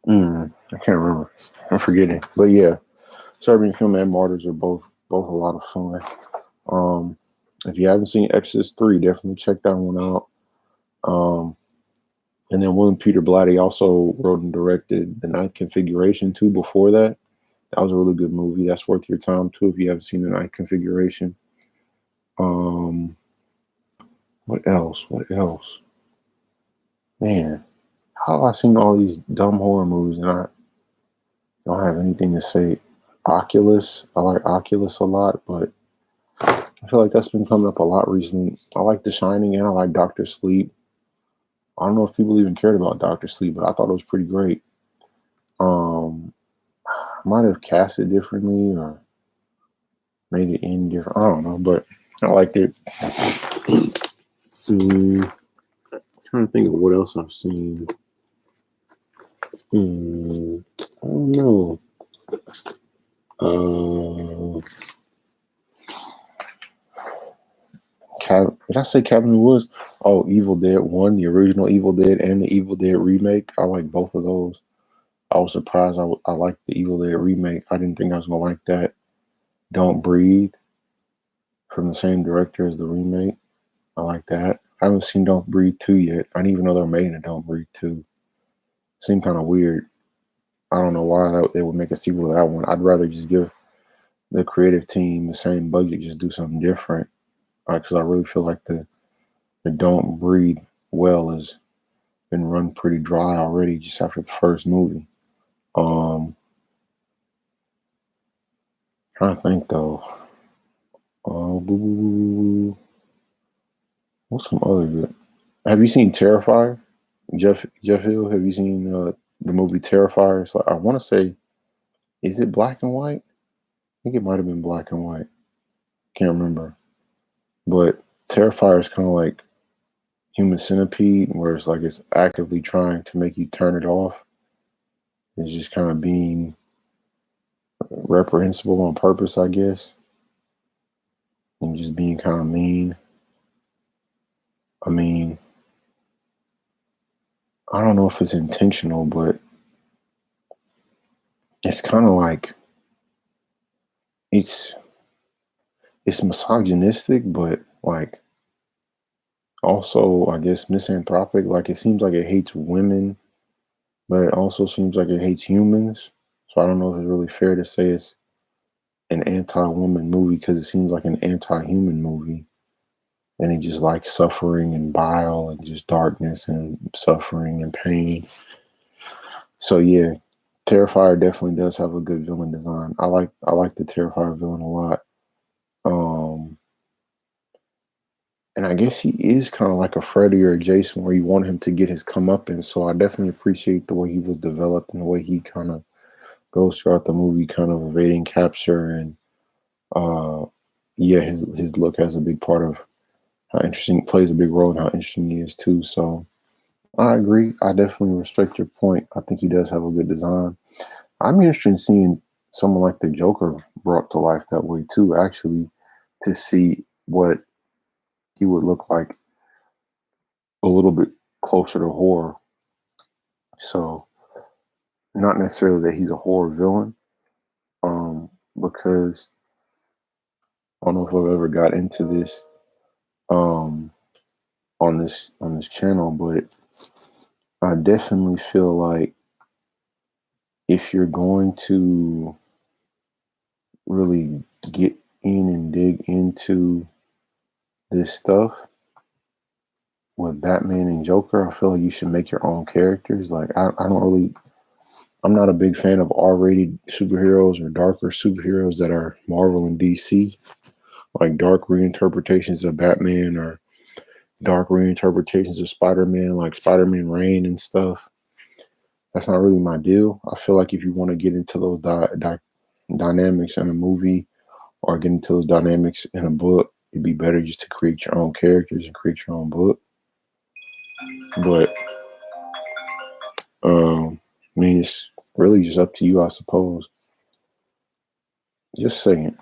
I can't remember. I'm forgetting. But yeah, Serbian film and Martyrs are both a lot of fun. If you haven't seen Exodus 3, definitely check that one out. And then William Peter Blatty also wrote and directed The Ninth Configuration too before that. That was a really good movie. That's worth your time too if you haven't seen The Ninth Configuration. What else? Man, how have I seen all these dumb horror movies and I don't have anything to say? Oculus. I like Oculus a lot, but I feel like that's been coming up a lot recently. I like The Shining and I like Doctor Sleep. I don't know if people even cared about Doctor Sleep, but I thought it was pretty great. I might have cast it differently or made it end different. I don't know, but I liked it. Trying to think of what else I've seen. I don't know. Did I say Cabin in the Woods? Oh, Evil Dead 1, the original Evil Dead, and the Evil Dead remake. I like both of those. I was surprised I liked the Evil Dead remake. I didn't think I was going to like that. Don't Breathe, from the same director as the remake. I like that. I haven't seen Don't Breathe 2 yet. I didn't even know they were making a Don't Breathe 2. Seemed kind of weird. I don't know why they would make a sequel to that one. I'd rather just give the creative team the same budget, just do something different. Because I really feel like the Don't Breathe well has been run pretty dry already just after the first movie. Trying to think though. What's some other good? Have you seen Terrifier? Jeff Hill, have you seen the movie Terrifier? It's like, I want to say, is it black and white? I think it might have been black and white. Can't remember. But Terrifier is kind of like Human Centipede, where it's like it's actively trying to make you turn it off. It's just kind of being reprehensible on purpose, I guess, and just being kind of mean. I mean, I don't know if it's intentional, but it's kind of like it's misogynistic, but like also, I guess, misanthropic. Like it seems like it hates women, but it also seems like it hates humans. So I don't know if it's really fair to say it's an anti-woman movie because it seems like an anti-human movie. And it just likes suffering and bile and just darkness and suffering and pain. So yeah, Terrifier definitely does have a good villain design. I like the Terrifier villain a lot. And I guess he is kind of like a Freddy or a Jason where you want him to get his comeuppance. So I definitely appreciate the way he was developed and the way he kind of goes throughout the movie, kind of evading capture. And yeah, his look has a big part of how interesting, plays a big role in how interesting he is too. So I agree. I definitely respect your point. I think he does have a good design. I'm interested in seeing someone like the Joker brought to life that way too, actually, to see what he would look like a little bit closer to horror. So not necessarily that he's a horror villain, because I don't know if I've ever got into this um, on this channel, but I definitely feel like if you're going to really get in and dig into this stuff with Batman and Joker, I feel like you should make your own characters. Like I don't really, I'm not a big fan of R-rated superheroes or darker superheroes that are Marvel and DC, like dark reinterpretations of Batman or dark reinterpretations of Spider-Man, like Spider-Man Reign and stuff. That's not really my deal. I feel like if you want to get into those dynamics in a movie or get into those dynamics in a book, it'd be better just to create your own characters and create your own book. But I mean, it's really just up to you, I suppose. Just saying.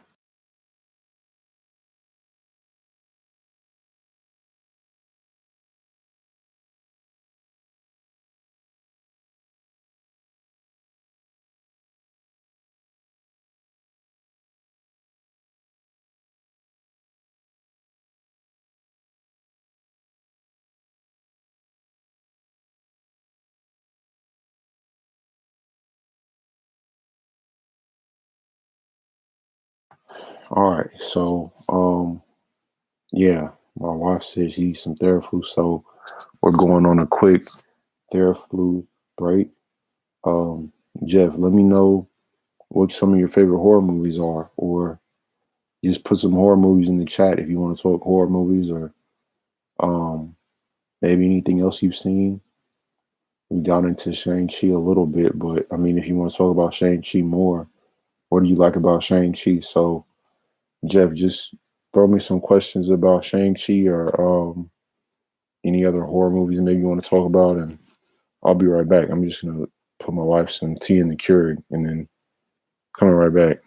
All right. So, yeah, my wife says she needs some Theraflu, so we're going on a quick Theraflu Bright. Um, Jeff, let me know what some of your favorite horror movies are, or just put some horror movies in the chat if you want to talk horror movies, or um, maybe anything else you've seen. We got into Shang-Chi a little bit, but I mean, if you want to talk about Shang-Chi more, what do you like about Shang-Chi? So, Jeff, just throw me some questions about Shang-Chi or any other horror movies maybe you want to talk about, and I'll be right back. I'm just gonna put my wife some tea in the Keurig and then coming right back.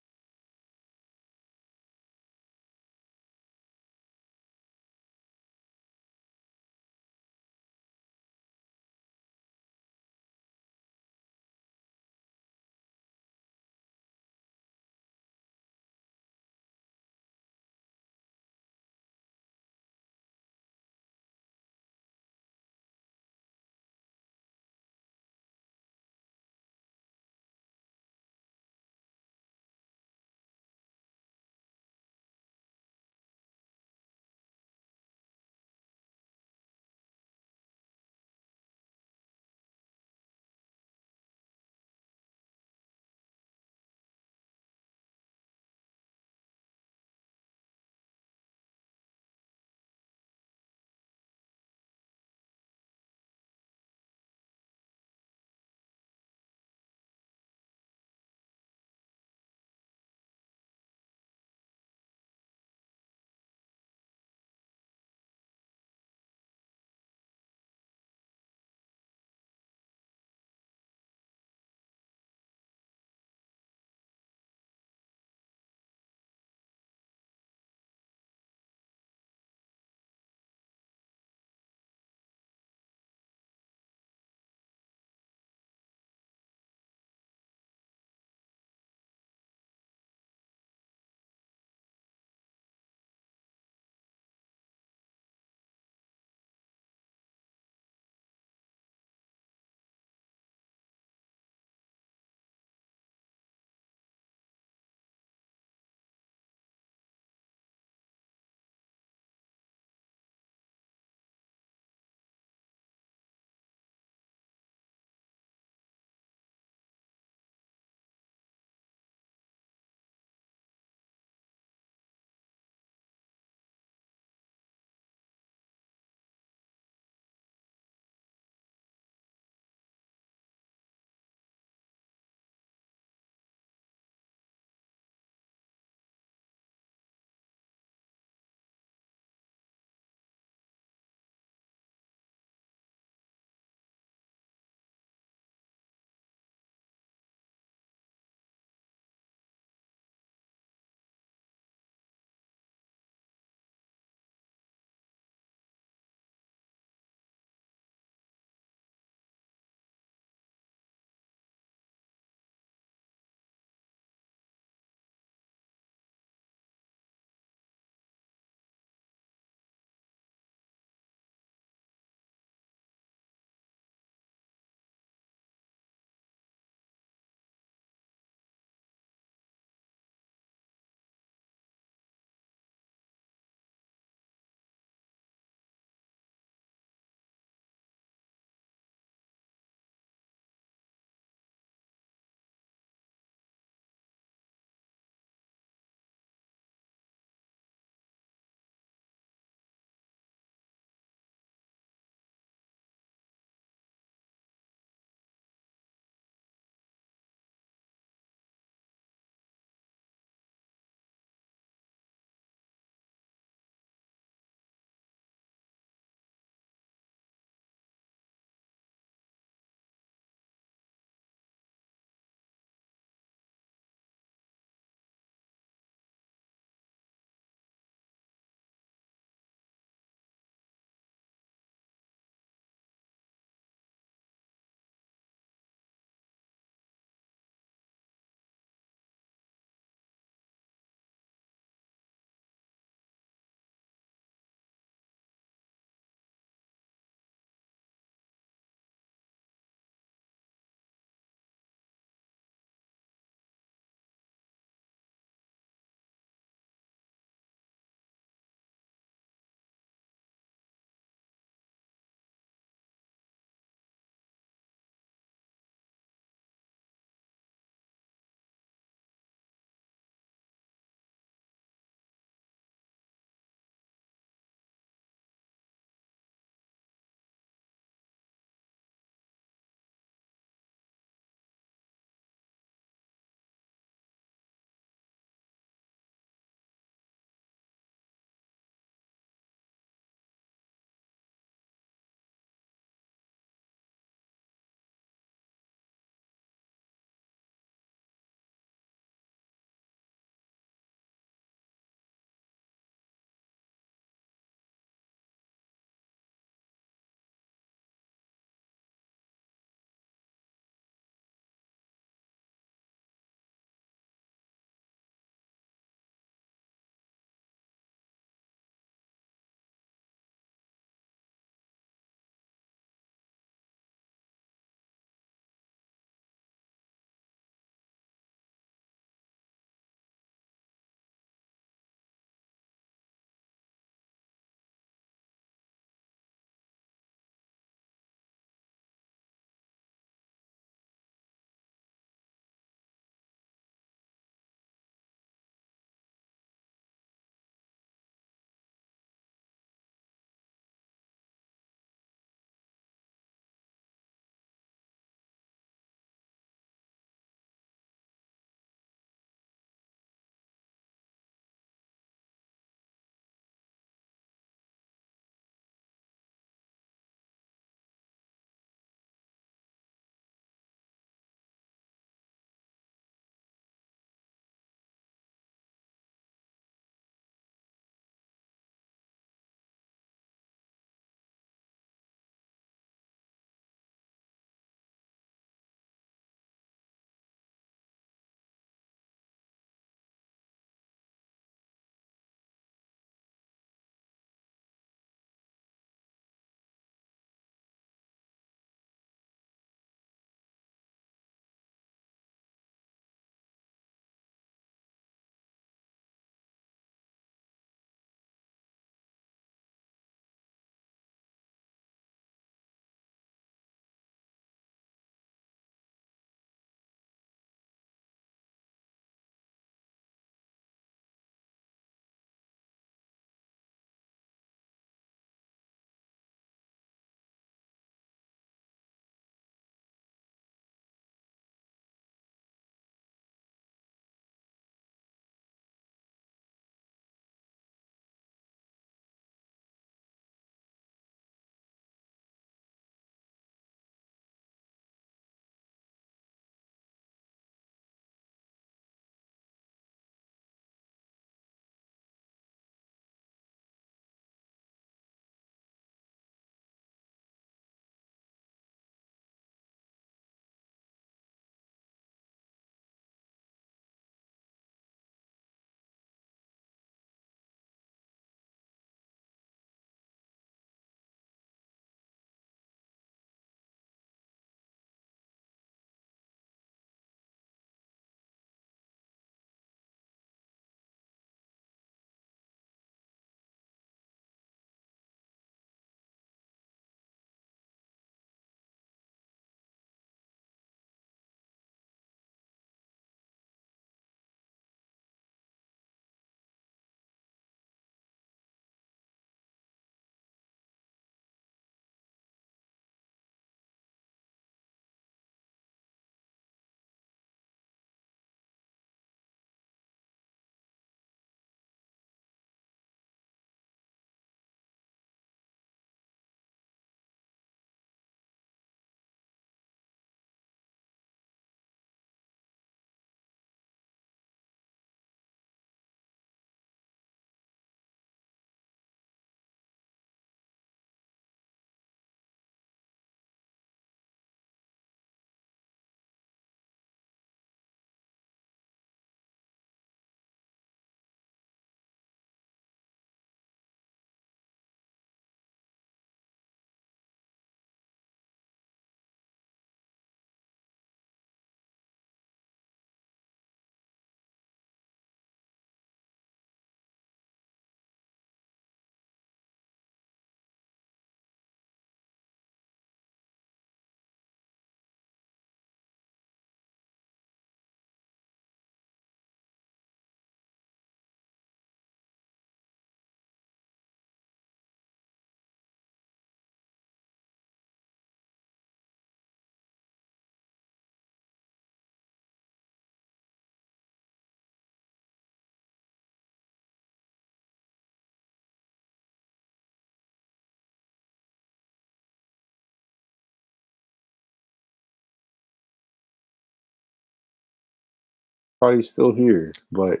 everybody's still here. But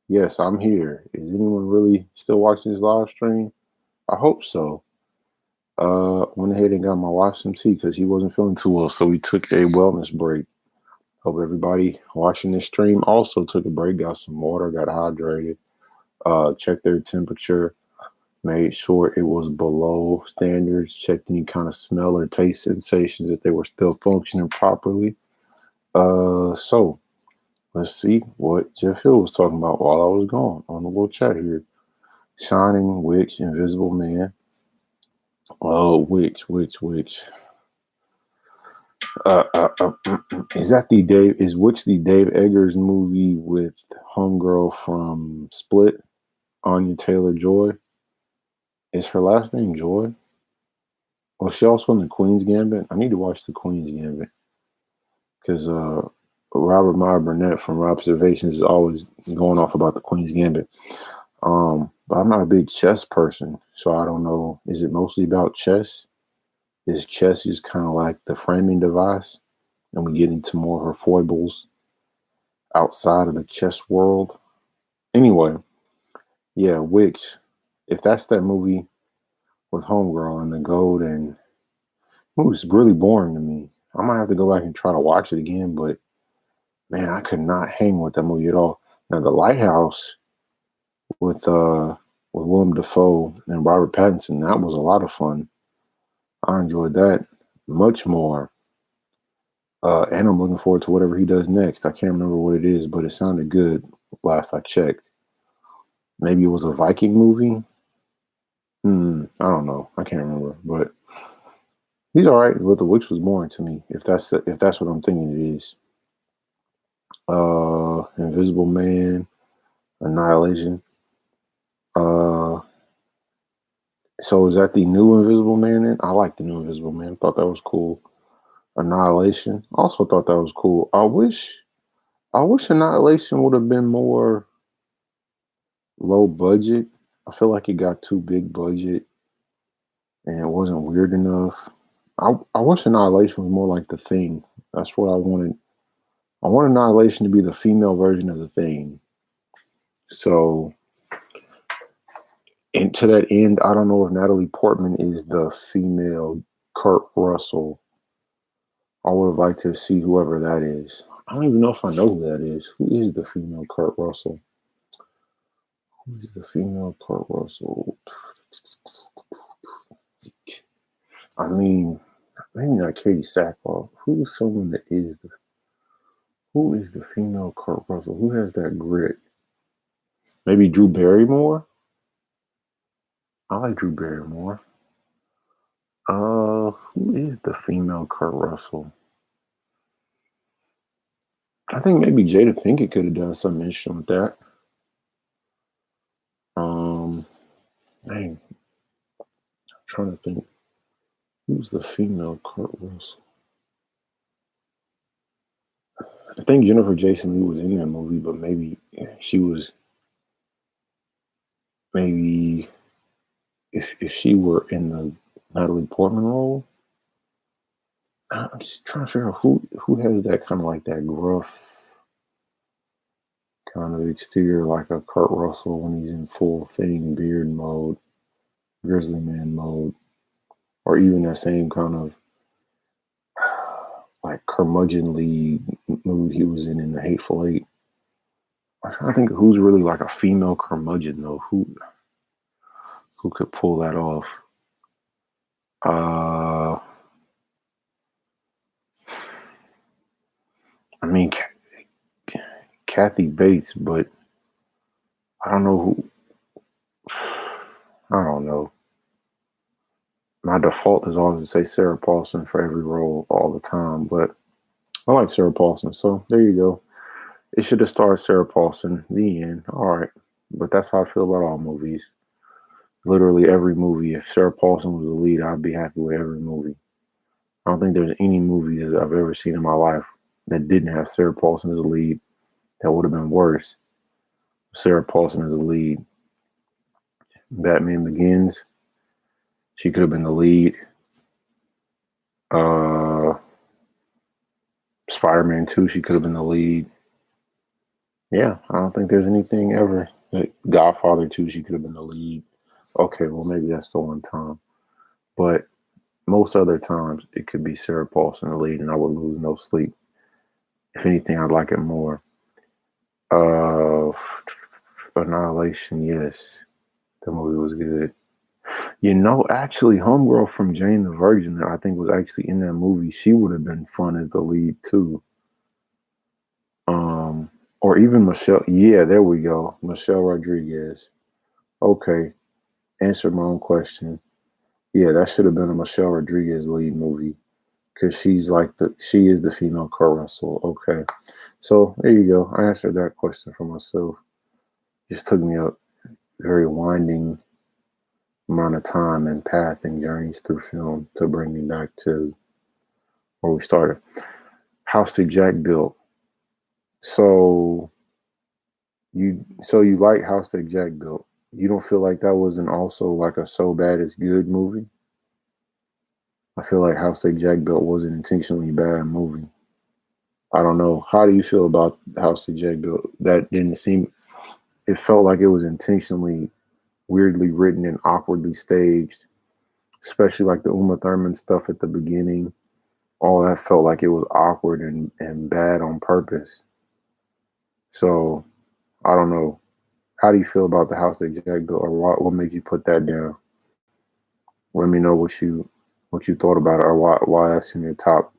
yes, I'm here. Is anyone really still watching this live stream? I hope so. Went ahead and got my wife some tea because he wasn't feeling too well, so we took a wellness break. Hope everybody watching this stream also took a break, got some water, got hydrated, checked their temperature, made sure it was below standards, checked any kind of smell or taste sensations that they were still functioning properly. So let's see what Jeff Hill was talking about while I was gone on the little chat here. Shining, Witch, Invisible Man. Oh, which? Is that the Dave? Is which the Dave Eggers movie with homegirl from Split, Anya Taylor-Joy? Is her last name Joy? Was she also in the Queen's Gambit? I need to watch the Queen's Gambit because Robert Meyer Burnett from Observations is always going off about the Queen's Gambit. But I'm not a big chess person, so I don't know. Is it mostly about chess? Is chess just kind of like the framing device, and we get into more of her foibles outside of the chess world? Anyway, yeah, which, if that's that movie with Homegirl and the Gold, and it was really boring to me. I might have to go back and try to watch it again, but man, I could not hang with that movie at all. Now, The Lighthouse with Willem Dafoe and Robert Pattinson, that was a lot of fun. I enjoyed that much more. And I'm looking forward to whatever he does next. I can't remember what it is, but it sounded good last I checked. Maybe it was a Viking movie. I don't know. I can't remember, but he's all right. But The Witch was boring to me. If that's what I'm thinking it is. Invisible Man, Annihilation. So is that the new Invisible Man? Then I like the new Invisible Man. Thought that was cool. Annihilation. Also thought that was cool. I wish Annihilation would have been more low budget. I feel like it got too big budget and it wasn't weird enough. I wish Annihilation was more like The Thing. That's what I wanted. I want Annihilation to be the female version of The Thing. So, and to that end, I don't know if Natalie Portman is the female Kurt Russell. I would have liked to see whoever that is. I don't even know if I know who that is. Who is the female Kurt Russell? Who is the female Kurt Russell? I mean, maybe not Katie Sackhoff. Who is someone that is the? Who is the female Kurt Russell? Who has that grit? Maybe Drew Barrymore. I like Drew Barrymore. Who is the female Kurt Russell? I think maybe Jada Pinkett could have done something interesting with that. Dang. I'm trying to think. Who's the female Kurt Russell? I think Jennifer Jason Leigh was in that movie, but maybe she was. Maybe if she were in the Natalie Portman role, I'm just trying to figure out who has that kind of like that gruff kind of exterior like a Kurt Russell when he's in full fitting beard mode, grizzly man mode, or even that same kind of like curmudgeonly mood he was in The Hateful Eight. I'm trying to think of who's really like a female curmudgeon though. Who could pull that off? I mean, Kathy Bates, but I don't know who. I don't know. My default is always to say Sarah Paulson for every role all the time, but I like Sarah Paulson, so there you go. It should have starred Sarah Paulson. The end. All right, but that's how I feel about all movies. Literally every movie. If Sarah Paulson was the lead, I'd be happy with every movie. I don't think there's any movie that I've ever seen in my life that didn't have Sarah Paulson as a lead that would have been worse. Sarah Paulson as a lead. Batman Begins, she could have been the lead. Spider-Man 2, she could have been the lead. Yeah, I don't think there's anything ever. Like Godfather 2, she could have been the lead. Okay, well, maybe that's the one time. But most other times, it could be Sarah Paulson the lead, and I would lose no sleep. If anything, I'd like it more. Uh, Annihilation, yes. The movie was good. Actually, Homegirl from Jane the Virgin that I think was actually in that movie, she would have been fun as the lead too. Um, or even Michelle. Yeah, there we go. Michelle Rodriguez. Okay, answered my own question. Yeah, that should have been a Michelle Rodriguez lead movie because she is the female Kurt Russell. Okay, so there you go. I answered that question for myself. Just took me a very winding amount of time and path and journeys through film to bring me back to where we started. House that Jack built. So you like House that Jack built. You don't feel like that wasn't also like a so bad it's good movie? I feel like House that Jack built was an intentionally bad movie. I don't know. How do you feel about House that Jack built? That didn't seem. It felt like it was intentionally weirdly written and awkwardly staged, especially like the Uma Thurman stuff at the beginning. All that felt like it was awkward and bad on purpose. So I don't know. How do you feel about the house that Jack built, or what made you put that down? Let me know what you thought about it, or why that's in your top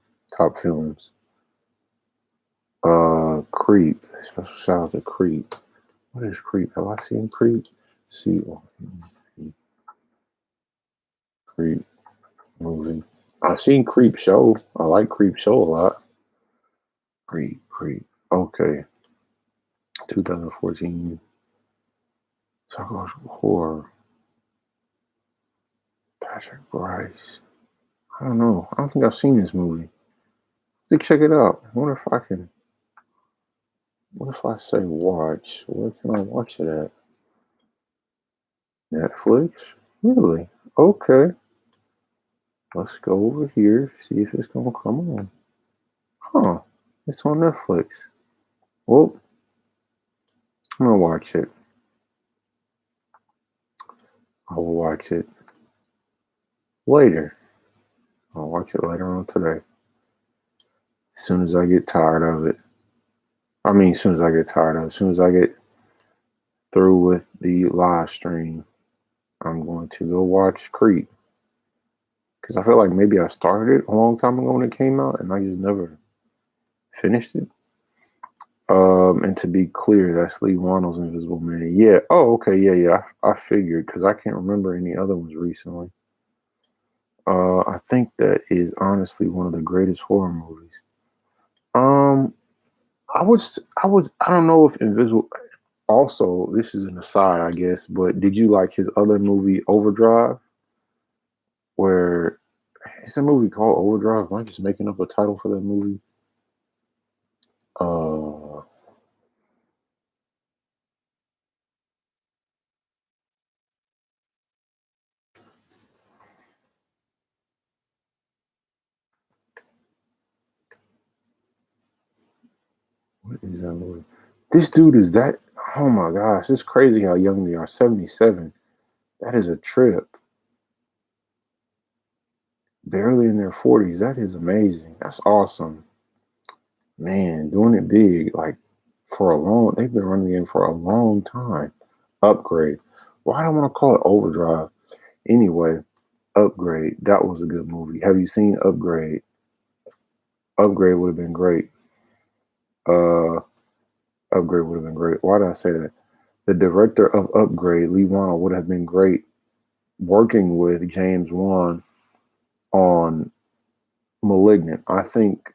films. Creep. Special shout out to Creep. What is Creep? Have I seen Creep? See, Creep movie. I've seen Creep Show. I like Creep Show a lot. Creep. Okay. 2014. Talk about horror. Patrick Bryce. I don't know. I don't think I've seen this movie. Let's check it out. I wonder if I can. What if I say watch? Where can I watch it at? Netflix? Really? Okay. Let's go over here, see if it's gonna come on. Huh. It's on Netflix. Well, I'm gonna watch it. I will watch it later. I'll watch it later on today. As soon as I get tired of it. I mean, as soon as I get tired of it. As soon as I get through with the live stream, I'm going to go watch Creed. Because I feel like maybe I started it a long time ago when it came out and I just never finished it. And to be clear, that's Lee Wannell's Invisible Man. Yeah. Oh, okay. Yeah. I figured because I can't remember any other ones recently. I think that is honestly one of the greatest horror movies. Um, I don't know if Invisible. Also, this is an aside, I guess, but did you like his other movie, Overdrive? Where it's a movie called Overdrive. Am I just making up a title for that movie? Uh, what is that movie? This dude is that. Oh my gosh, it's crazy how young they are. 77. That is a trip. Barely in their 40s. That is amazing. That's awesome. Man, doing it big, like they've been running the game for a long time. Upgrade. Why do I want to call it Overdrive? Anyway, Upgrade. That was a good movie. Have you seen Upgrade? Upgrade would have been great. Uh, Upgrade would have been great. Why did I say that? The director of Upgrade, Lee Wannell, would have been great working with James Wan on Malignant. I think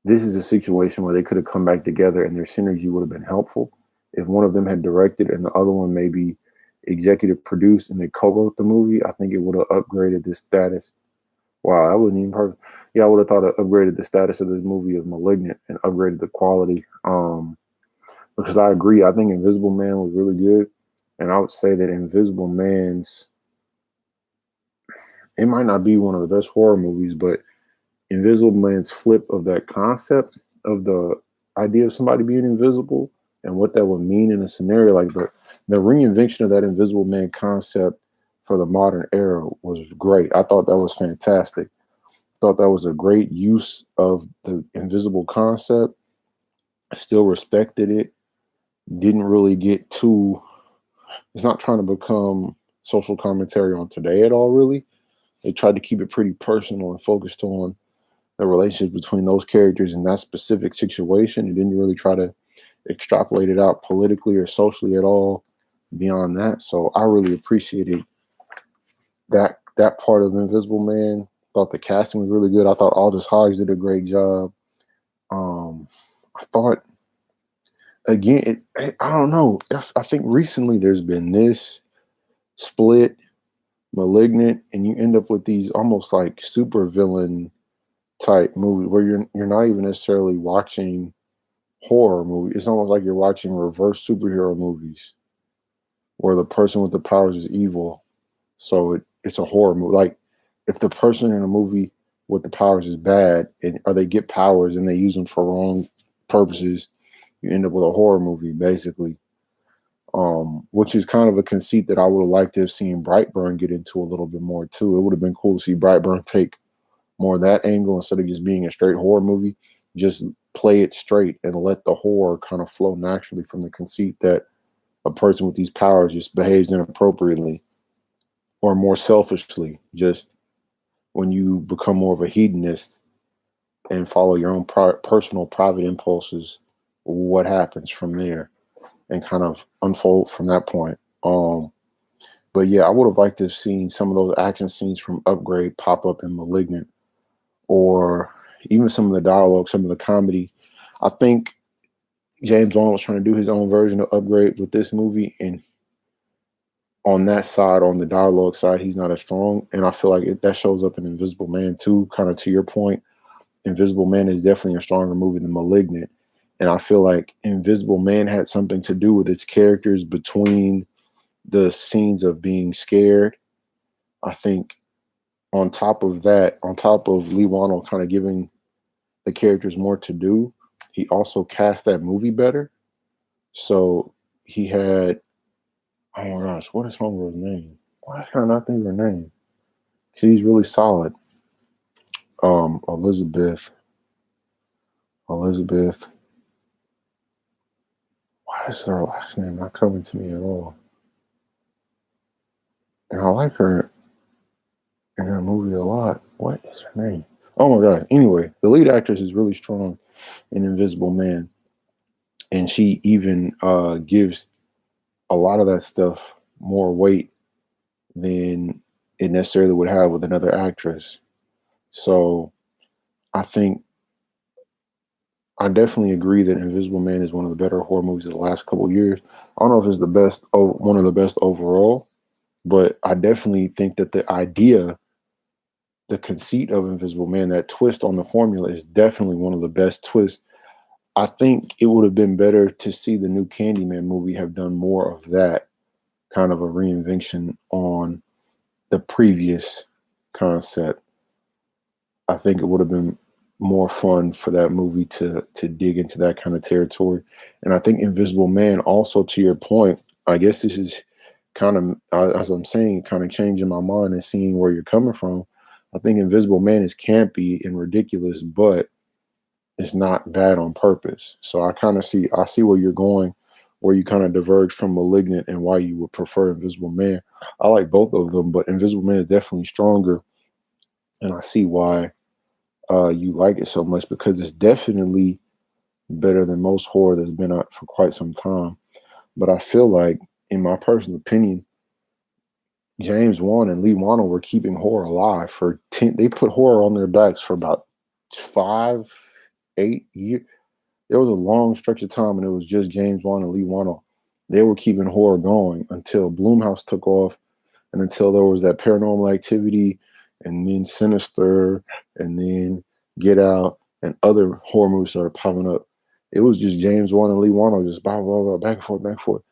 this is a situation where they could have come back together and their synergy would have been helpful. If one of them had directed and the other one maybe executive produced and they co-wrote the movie, I think it would have upgraded the status. Wow, that wasn't even perfect. Yeah, I would have thought it upgraded the status of this movie of Malignant and upgraded the quality. Because I agree, I think Invisible Man was really good. And I would say that Invisible Man's, it might not be one of the best horror movies, but Invisible Man's flip of that concept of the idea of somebody being invisible and what that would mean in a scenario like the reinvention of that Invisible Man concept for the modern era was great. I thought that was fantastic. Thought that was a great use of the invisible concept. I still respected it. Didn't really get too, it's not trying to become social commentary on today at all, really. They tried to keep it pretty personal and focused on the relationship between those characters in that specific situation. It didn't really try to extrapolate it out politically or socially at all beyond that. So I really appreciated that part of Invisible Man. Thought the casting was really good. I thought Aldous Hodge did a great job. I thought again, I don't know. I think recently there's been this Split, Malignant, and you end up with these almost like super villain type movies where you're not even necessarily watching horror movie. It's almost like you're watching reverse superhero movies where the person with the powers is evil. So it's a horror movie. Like if the person in a movie with the powers is bad and or they get powers and they use them for wrong purposes, you end up with a horror movie basically. Which is kind of a conceit that I would have liked to have seen Brightburn get into a little bit more too. It would have been cool to see Brightburn take more of that angle instead of just being a straight horror movie. Just play it straight and let the horror kind of flow naturally from the conceit that a person with these powers just behaves inappropriately or more selfishly. Just when you become more of a hedonist and follow your own personal private impulses, what happens from there and kind of unfold from that point. But yeah, I would have liked to have seen some of those action scenes from Upgrade pop up in Malignant, or even some of the dialogue, some of the comedy. I think James Wan was trying to do his own version of Upgrade with this movie, and on that side, on the dialogue side, he's not as strong. And I feel like that shows up in Invisible Man too. Kind of to your point, Invisible Man is definitely a stronger movie than Malignant, and I feel like Invisible Man had something to do with its characters between the scenes of being scared. I think on top of that, on top of Lee Wannell kind of giving the characters more to do, he also cast that movie better. So he had, oh my gosh, what is Homegirl's name? Why can I not think of her name? She's really solid. Elizabeth. Why is her last name not coming to me at all? And I like her in that movie a lot. What is her name? Oh my god. Anyway, the lead actress is really strong in Invisible Man, and she even gives a lot of that stuff more weight than it necessarily would have with another actress. So I think I definitely agree that Invisible Man is one of the better horror movies of the last couple of years. I don't know if it's the best, one of the best overall, but I definitely think that the idea, the conceit of Invisible Man, that twist on the formula is definitely one of the best twists. I think it would have been better to see the new Candyman movie have done more of that kind of a reinvention on the previous concept. I think it would have been more fun for that movie to dig into that kind of territory. And I think Invisible Man, also to your point, I guess this is kind of, as I'm saying, kind of changing my mind and seeing where you're coming from. I think Invisible Man is campy and ridiculous, but it's not bad on purpose. So I see where you're going, where you kind of diverge from Malignant and why you would prefer Invisible Man. I like both of them, but Invisible Man is definitely stronger, and I see why you like it so much, because it's definitely better than most horror that's been out for quite some time. But I feel like, in my personal opinion, James Wan and Lee Wannell were keeping horror alive for 10. They put horror on their backs for about 5, 8 years. There was a long stretch of time, and it was just James Wan and Lee Wannell. They were keeping horror going until Blumhouse took off, and until there was that Paranormal Activity, and then Sinister, and then Get Out, and other horror movies started popping up. It was just James Wan and Lee Wannell just blah, blah, blah, back and forth,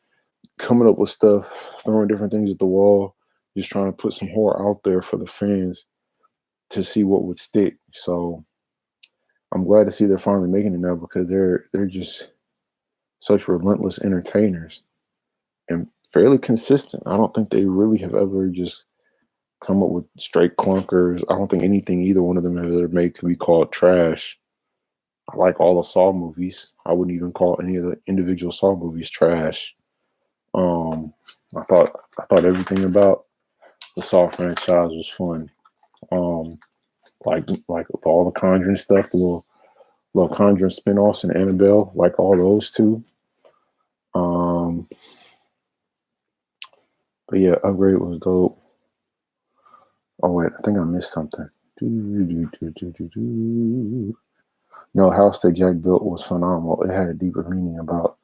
coming up with stuff, throwing different things at the wall, just trying to put some horror out there for the fans to see what would stick. So I'm glad to see they're finally making it now, because they're just such relentless entertainers and fairly consistent. I don't think they really have ever just come up with straight clunkers. I don't think anything either one of them has ever made could be called trash. I like all the Saw movies. I wouldn't even call any of the individual Saw movies trash. Um, I thought everything about the Saw franchise was fun. Um, like all the Conjuring stuff, the little Conjuring spinoffs and Annabelle, like all those too. Um, but yeah, Upgrade was dope. Oh wait, I think I missed something. No, House that Jack built was phenomenal. It had a deeper meaning about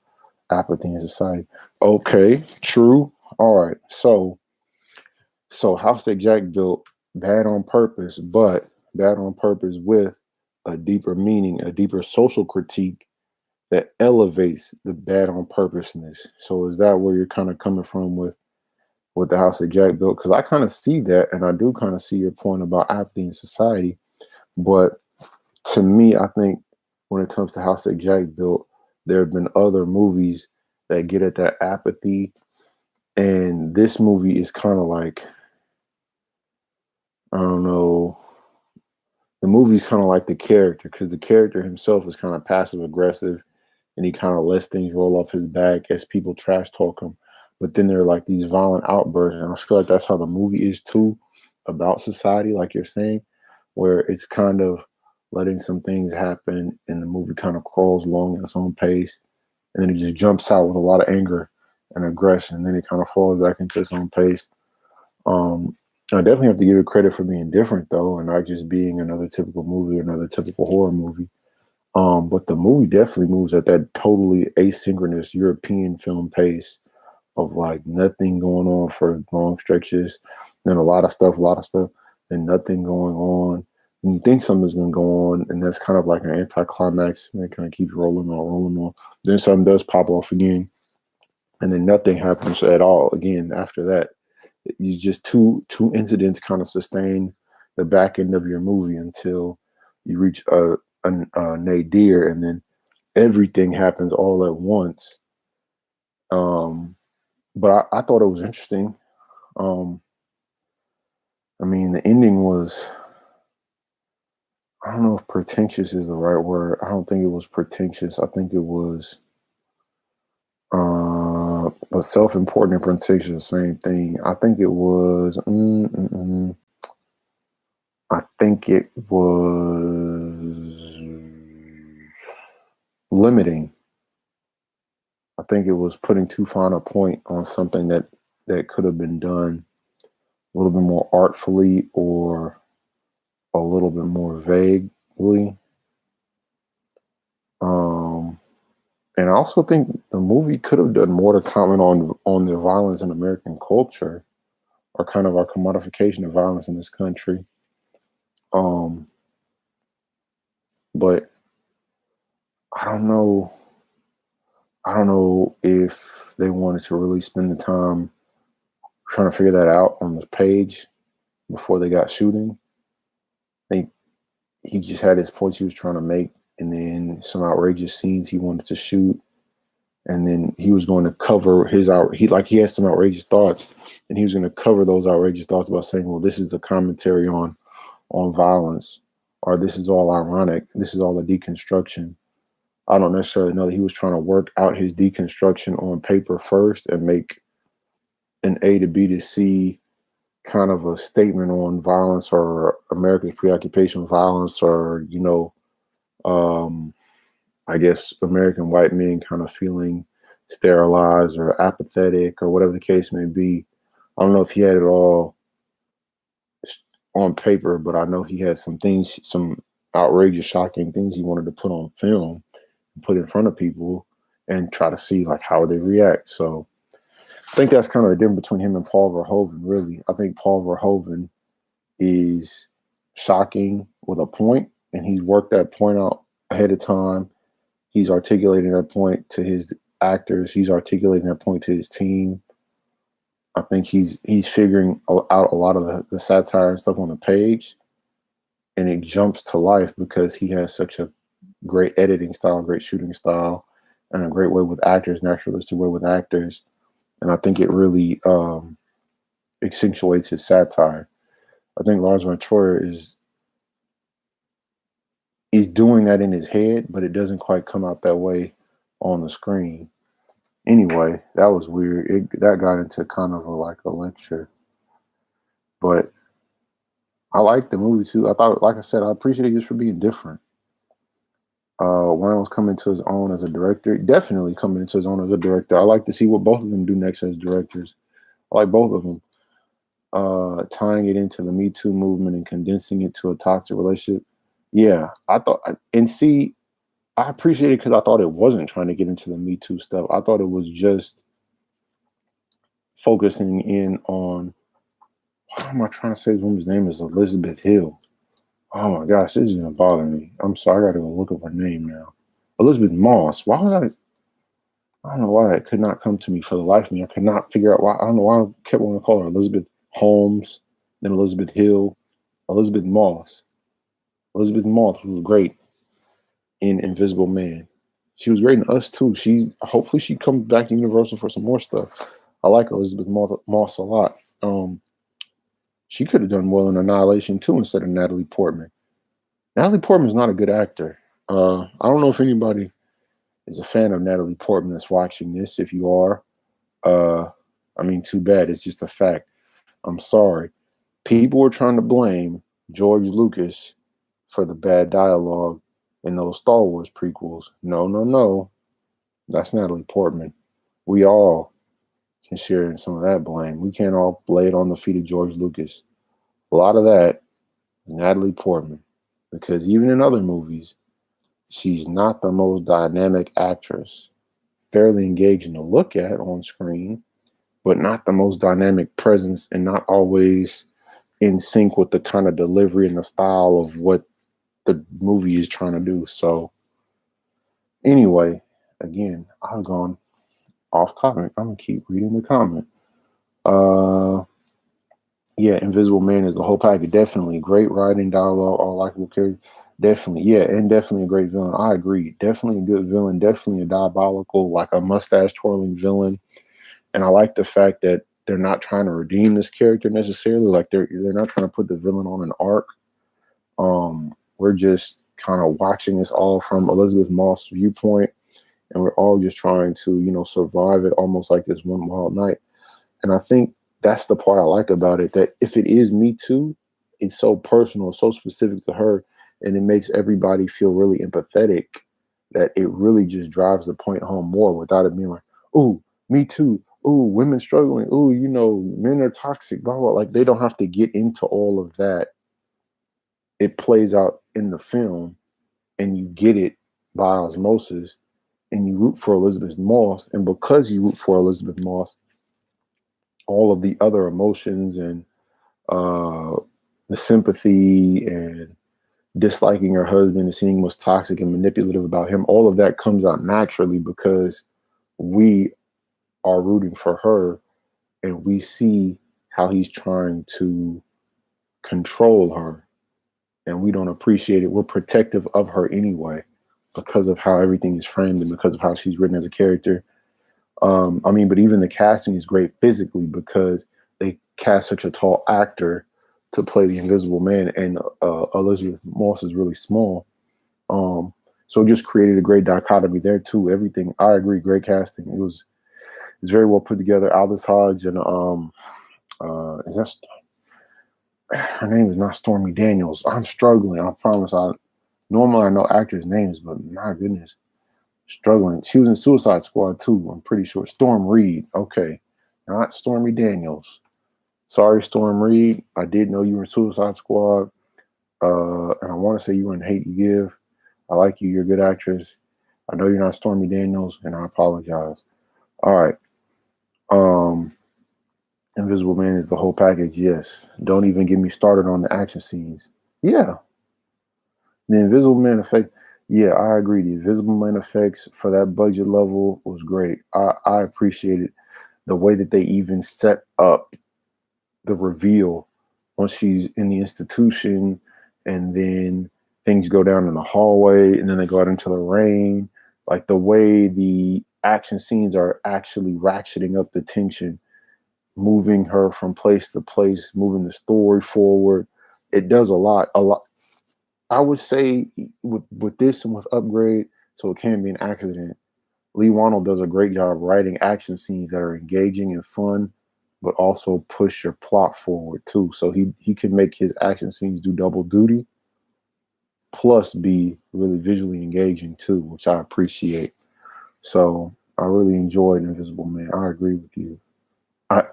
apathy in society. Okay, true. All right, so House that Jack built, bad on purpose, but bad on purpose with a deeper meaning, a deeper social critique that elevates the bad on purposeness. So is that where you're kind of coming from with the House that Jack built? Because I kind of see that, and I do kind of see your point about apathy in society. But to me, I think when it comes to House that Jack built, there have been other movies that get at that apathy, and this movie is kind of like, I don't know. The movie's kind of like the character because the character himself is kind of passive aggressive and he kind of lets things roll off his back as people trash talk him. But then there are like these violent outbursts, and I feel like that's how the movie is too, about society, like you're saying, where it's kind of letting some things happen, and the movie kind of crawls along at its own pace, and then it just jumps out with a lot of anger and aggression, and then it kind of falls back into its own pace. Um, I definitely have to give it credit for being different though, and not just being another typical movie, another typical horror movie. But the movie definitely moves at that totally asynchronous European film pace of like nothing going on for long stretches, then a lot of stuff, then nothing going on. And you think something's gonna go on, and that's kind of like an anticlimax, and it kind of keeps rolling on, rolling on. Then something does pop off again, and then nothing happens at all again after that. You just two incidents kind of sustain the back end of your movie until you reach a nadir, and then everything happens all at once. Um, but I thought it was interesting. Um, I mean, the ending was, I don't know if pretentious is the right word. I don't think it was pretentious. I think it was, but self-important and pretentious, the same thing. I think it was, I think it was limiting. I think it was putting too fine a point on something that could have been done a little bit more artfully or a little bit more vaguely. Um, and I also think the movie could have done more to comment on the violence in American culture, or kind of our commodification of violence in this country. Um, but I don't know. I don't know if they wanted to really spend the time trying to figure that out on the page before they got shooting. I think he just had his points he was trying to make, and then some outrageous scenes he wanted to shoot, and then he was going to cover he had some outrageous thoughts, and he was going to cover those outrageous thoughts by saying, well, this is a commentary on violence, or this is all ironic, this is all a deconstruction. I don't necessarily know that he was trying to work out his deconstruction on paper first and make an A to B to C kind of a statement on violence or America's preoccupation with violence, or um, I guess American white men kind of feeling sterilized or apathetic or whatever the case may be. I don't know if he had it all on paper, but I know he had some things, some outrageous, shocking things he wanted to put on film, put in front of people, and try to see like how they react. So I think that's kind of the difference between him and Paul Verhoeven. Really, I think Paul Verhoeven is shocking with a point, and he's worked that point out ahead of time. He's articulating that point to his actors. He's articulating that point to his team. I think he's figuring out a lot of the satire and stuff on the page, and it jumps to life because he has such a great editing style, great shooting style, in a great way with actors, naturalistic way with actors. And I think it really accentuates his satire. I think Lars von Trier is doing that in his head, but it doesn't quite come out that way on the screen. Anyway, that was weird. That got into kind of like a lecture, but I liked the movie too. I thought, like I said, I appreciate it just for being different. When I was coming to his own as a director, definitely coming into his own as a director. I like to see what both of them do next as directors. I like both of them. Tying it into the Me Too movement and condensing it to a toxic relationship. Yeah, I thought, and see, I appreciate it because I thought it wasn't trying to get into the Me Too stuff. I thought it was just focusing in on, what am I trying to say? This woman's name is Elizabeth Hill. Oh my gosh, this is gonna bother me. I'm sorry, I gotta go look up her name now. Elizabeth Moss. Why was I don't know why that could not come to me for the life of me. I could not figure out why. I don't know why I kept wanting to call her Elizabeth Holmes, then Elizabeth Hill, Elizabeth Moss. Elizabeth Moss was great in Invisible Man. She was great in Us too. Hopefully she comes back to Universal for some more stuff. I like Elizabeth Moss a lot. She could have done well in Annihilation too instead of Natalie Portman. Natalie Portman's not a good actor. I don't know if anybody is a fan of Natalie Portman that's watching this. If you are, I mean, too bad. It's just a fact. I'm sorry. People were trying to blame George Lucas for the bad dialogue in those Star Wars prequels. No, no, no. That's Natalie Portman. We all can share in some of that blame. We can't all lay it on the feet of George Lucas. A lot of that is Natalie Portman. Because even in other movies, she's not the most dynamic actress. Fairly engaging to look at on screen, but not the most dynamic presence and not always in sync with the kind of delivery and the style of what the movie is trying to do. So anyway, again, I've gone off topic. I'm gonna keep reading the comment. Yeah, Invisible Man is the whole package. Definitely great writing, dialogue, all likable characters. Definitely, yeah, and definitely a great villain. I agree. Definitely a good villain. Definitely a diabolical, like a mustache twirling villain. And I like the fact that they're not trying to redeem this character necessarily. Like they're not trying to put the villain on an arc. We're just kind of watching this all from Elizabeth Moss' viewpoint, and we're all just trying to, survive it almost like this one wild night. And I think that's the part I like about it, that if it is Me Too, it's so personal, so specific to her, and it makes everybody feel really empathetic that it really just drives the point home more without it being like, oh, Me Too, oh, women struggling, oh, men are toxic, blah, blah. Like they don't have to get into all of that. It plays out in the film and you get it by osmosis and you root for Elizabeth Moss. And because you root for Elizabeth Moss, all of the other emotions and the sympathy and disliking her husband and seeing what's toxic and manipulative about him, all of that comes out naturally because we are rooting for her and we see how he's trying to control her and we don't appreciate it. We're protective of her anyway because of how everything is framed and because of how she's written as a character. But even the casting is great physically because they cast such a tall actor to play the Invisible Man, and Elizabeth Moss is really small. So it just created a great dichotomy there too. Everything, I agree, great casting. It's very well put together. Aldous Hodge and her name is not Stormy Daniels. I'm struggling. I promise. Normally I know actors' names, but my goodness. Struggling. She was in Suicide Squad too, I'm pretty sure. Storm Reed. Okay. Not Stormy Daniels. Sorry, Storm Reed. I did know you were in Suicide Squad. And I want to say you were in Hate You Give. I like you. You're a good actress. I know you're not Stormy Daniels, and I apologize. All right. Invisible Man is the whole package. Yes. Don't even get me started on the action scenes. Yeah. The Invisible Man effect. Yeah, I agree. The Invisible Man effects for that budget level was great. I appreciated the way that they even set up the reveal once she's in the institution and then things go down in the hallway and then they go out into the rain. Like the way the action scenes are actually ratcheting up the tension, moving her from place to place, moving the story forward. It does a lot. A lot. I would say with this and with Upgrade, so it can be an accident. Lee Wannell does a great job writing action scenes that are engaging and fun, but also push your plot forward too. So he can make his action scenes do double duty, plus be really visually engaging too, which I appreciate. So I really enjoyed Invisible Man. I agree with you.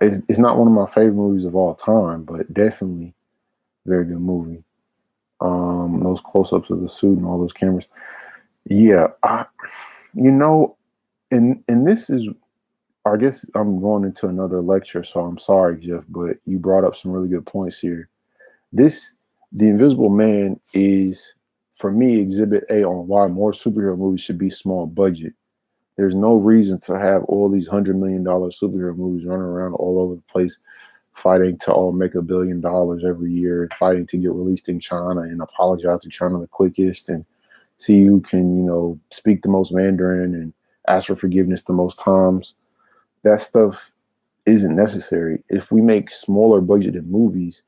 It's not one of my favorite movies of all time, but definitely very good movie. Those close-ups of the suit and all those cameras. Yeah, you know, and this is, I guess I'm going into another lecture, so I'm sorry, Jeff, but you brought up some really good points here. This, The Invisible Man, is for me exhibit A on why more superhero movies should be small budget. There's no reason to have all these $100 million superhero movies running around all over the place, fighting to all make $1 billion every year, fighting to get released in China and apologize to China the quickest, and see who can, speak the most Mandarin and ask for forgiveness the most times. That stuff isn't necessary. If we make smaller budgeted movies,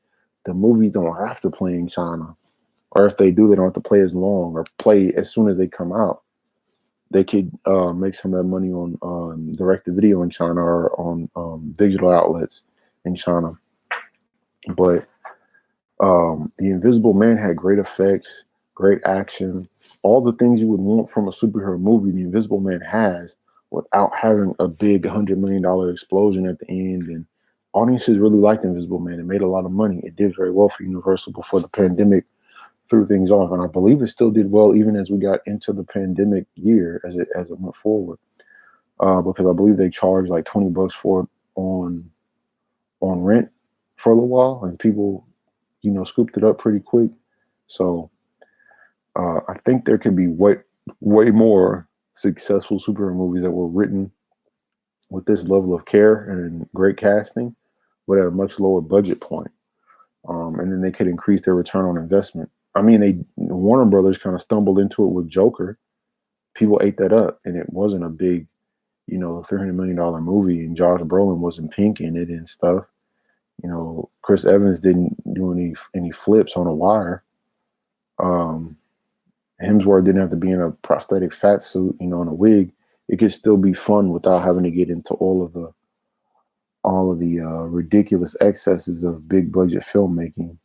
the movies don't have to play in China. Or if they do, they don't have to play as long or play as soon as they come out. They could make some of that money on direct to video in China or on digital outlets in China. But The Invisible Man had great effects, great action, all the things you would want from a superhero movie. The Invisible Man has, without having a big $100 million explosion at the end. And audiences really liked Invisible Man. It made a lot of money. It did very well for Universal before the pandemic threw things off, and I believe it still did well even as we got into the pandemic year as it went forward. Because I believe they charged like $20 for it on rent for a little while, and people, scooped it up pretty quick. So I think there could be way more successful superhero movies that were written with this level of care and great casting, but at a much lower budget point. And then they could increase their return on investment. I mean, Warner Brothers kind of stumbled into it with Joker. People ate that up, and it wasn't a big, $300 million movie, and Josh Brolin wasn't pink in it and stuff. Chris Evans didn't do any flips on a wire. Hemsworth didn't have to be in a prosthetic fat suit, in a wig. It could still be fun without having to get into all of the ridiculous excesses of big budget filmmaking.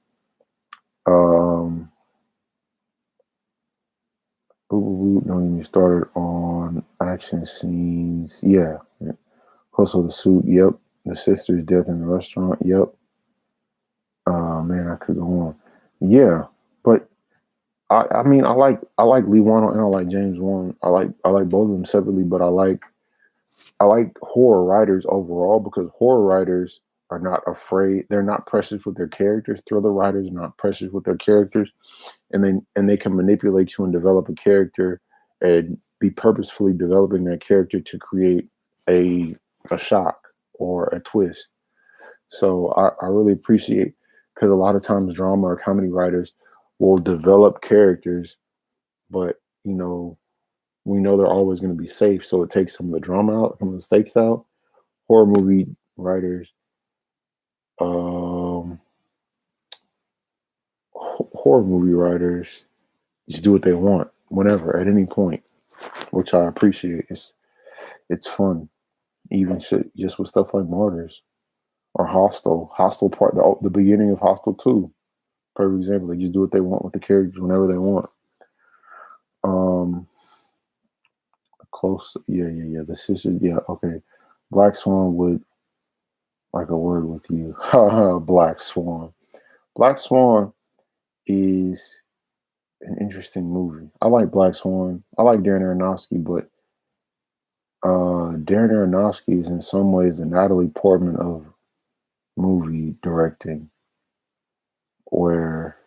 Don't even started on action scenes. Yeah. Hustle the suit. Yep. The sister's death in the restaurant. Yep. Man, I could go on. Yeah, but I mean, I like Lee Wannell and I like James Wan. I like both of them separately, but I like horror writers overall because horror writers are not afraid. They're not precious with their characters. Thriller writers are not precious with their characters, and they can manipulate you and develop a character and be purposefully developing that character to create a shock or a twist. So I really appreciate, because a lot of times drama or comedy writers will develop characters, but we know they're always going to be safe, so it takes some of the drama out, some of the stakes out. Horror movie writers, horror movie writers just do what they want whenever at any point, which I appreciate. It's fun, even shit just with stuff like Martyrs or Hostel part, the beginning of Hostel 2. Perfect example. They just do what they want with the characters whenever they want. Close. Yeah. The sister. Yeah. Okay. Black Swan would like a word with you. Black Swan. Black Swan is an interesting movie. I like Black Swan. I like Darren Aronofsky, but Darren Aronofsky is in some ways the Natalie Portman of movie directing, where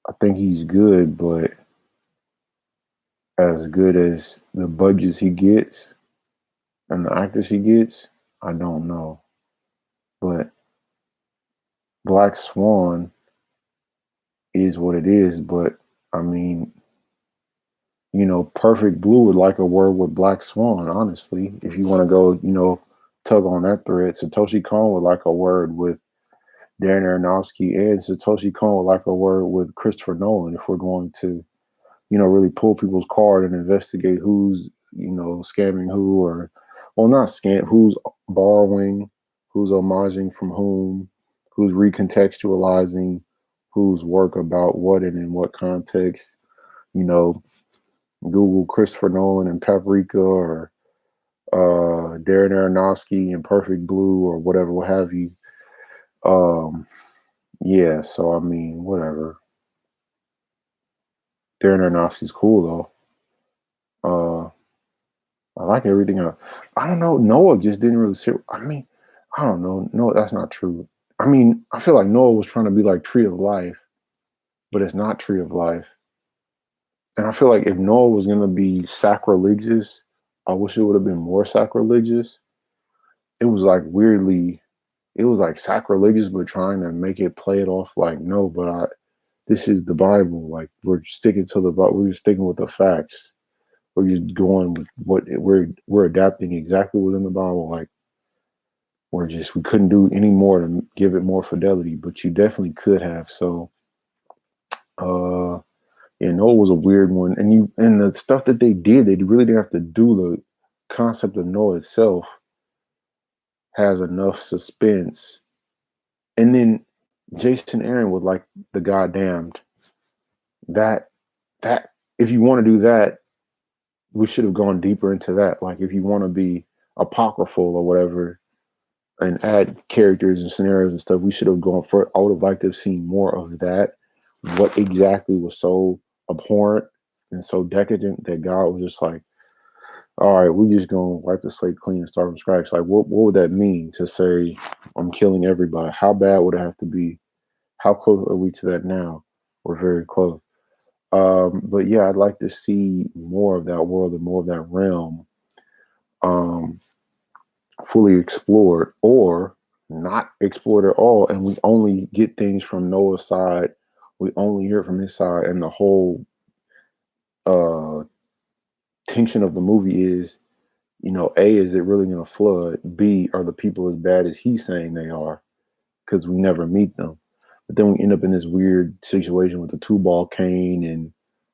I think he's good, but as good as the budgets he gets and the actors he gets, I don't know. But Black Swan is what it is. But I mean, Perfect Blue would like a word with Black Swan, honestly. If you want to go, tug on that thread. Satoshi Kon would like a word with Darren Aronofsky, and Satoshi Kon would like a word with Christopher Nolan if we're going to, really pull people's card and investigate who's, scamming who, or, well, not scam, who's borrowing, who's homaging from whom, who's recontextualizing whose work about what and in what context. Google Christopher Nolan and Paprika, or Darren Aronofsky and Perfect Blue, or whatever, what have you. Yeah, so I mean, whatever. Darren Aronofsky's cool though. I like everything. I don't know. Noah just didn't really sit. I mean, I don't know. No, that's not true. I mean, I feel like Noah was trying to be like Tree of Life, but it's not Tree of Life. And I feel like if Noah was gonna be sacrilegious, I wish it would have been more sacrilegious. It was like weirdly, it was like sacrilegious, but trying to make it play it off like no, but this is the Bible. Like we're sticking to the Bible. We're just sticking with the facts. We're just going with what we're adapting exactly within the Bible. Like we couldn't do any more to give it more fidelity, but you definitely could have. So yeah, Noah was a weird one. And the stuff that they did, they really didn't have to do. The concept of Noah itself has enough suspense. And then Jason Aaron would like the goddamned. That if you want to do that, we should have gone deeper into that. Like if you want to be apocryphal or whatever and add characters and scenarios and stuff, we should have gone for. I would have liked to have seen more of that. What exactly was so abhorrent and so decadent that God was just like, all right, we're just gonna wipe the slate clean and start from scratch. Like what would that mean to say I'm killing everybody? How bad would it have to be? How close are we to that now? We're very close. But yeah, I'd like to see more of that world and more of that realm fully explored, or not explored at all, and we only get things from Noah's side. We only hear from his side, and the whole tension of the movie is, A, is it really going to flood? B, are the people as bad as he's saying they are? Because we never meet them. But then we end up in this weird situation with the two-ball cane, and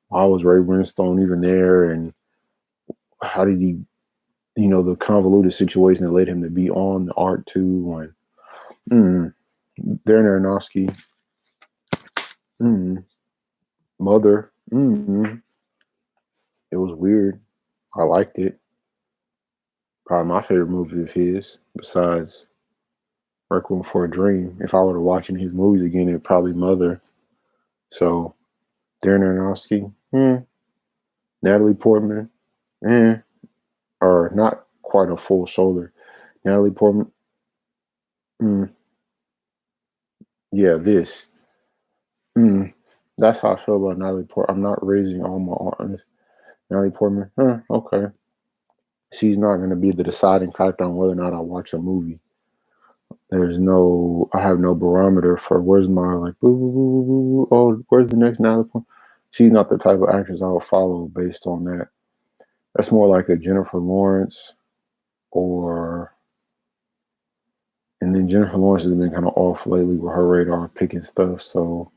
why was Ray Winstone even there? And how did he, the convoluted situation that led him to be on the art too? And Darren Aronofsky, Mother, it was weird. I liked it. Probably my favorite movie of his, besides Requiem for a Dream. If I were to watching his movies again, it'd probably Mother. So Darren Aronofsky, Natalie Portman, or not quite a full shoulder. Natalie Portman, yeah, this. That's how I feel about Natalie Portman. I'm not raising all my arms. Natalie Portman, okay. She's not going to be the deciding factor on whether or not I watch a movie. I have no barometer for where's my like, boo, boo, boo, boo, boo, oh, where's the next Natalie Portman? She's not the type of actress I will follow based on that. That's more like a Jennifer Lawrence, and then Jennifer Lawrence has been kind of off lately with her radar picking stuff. So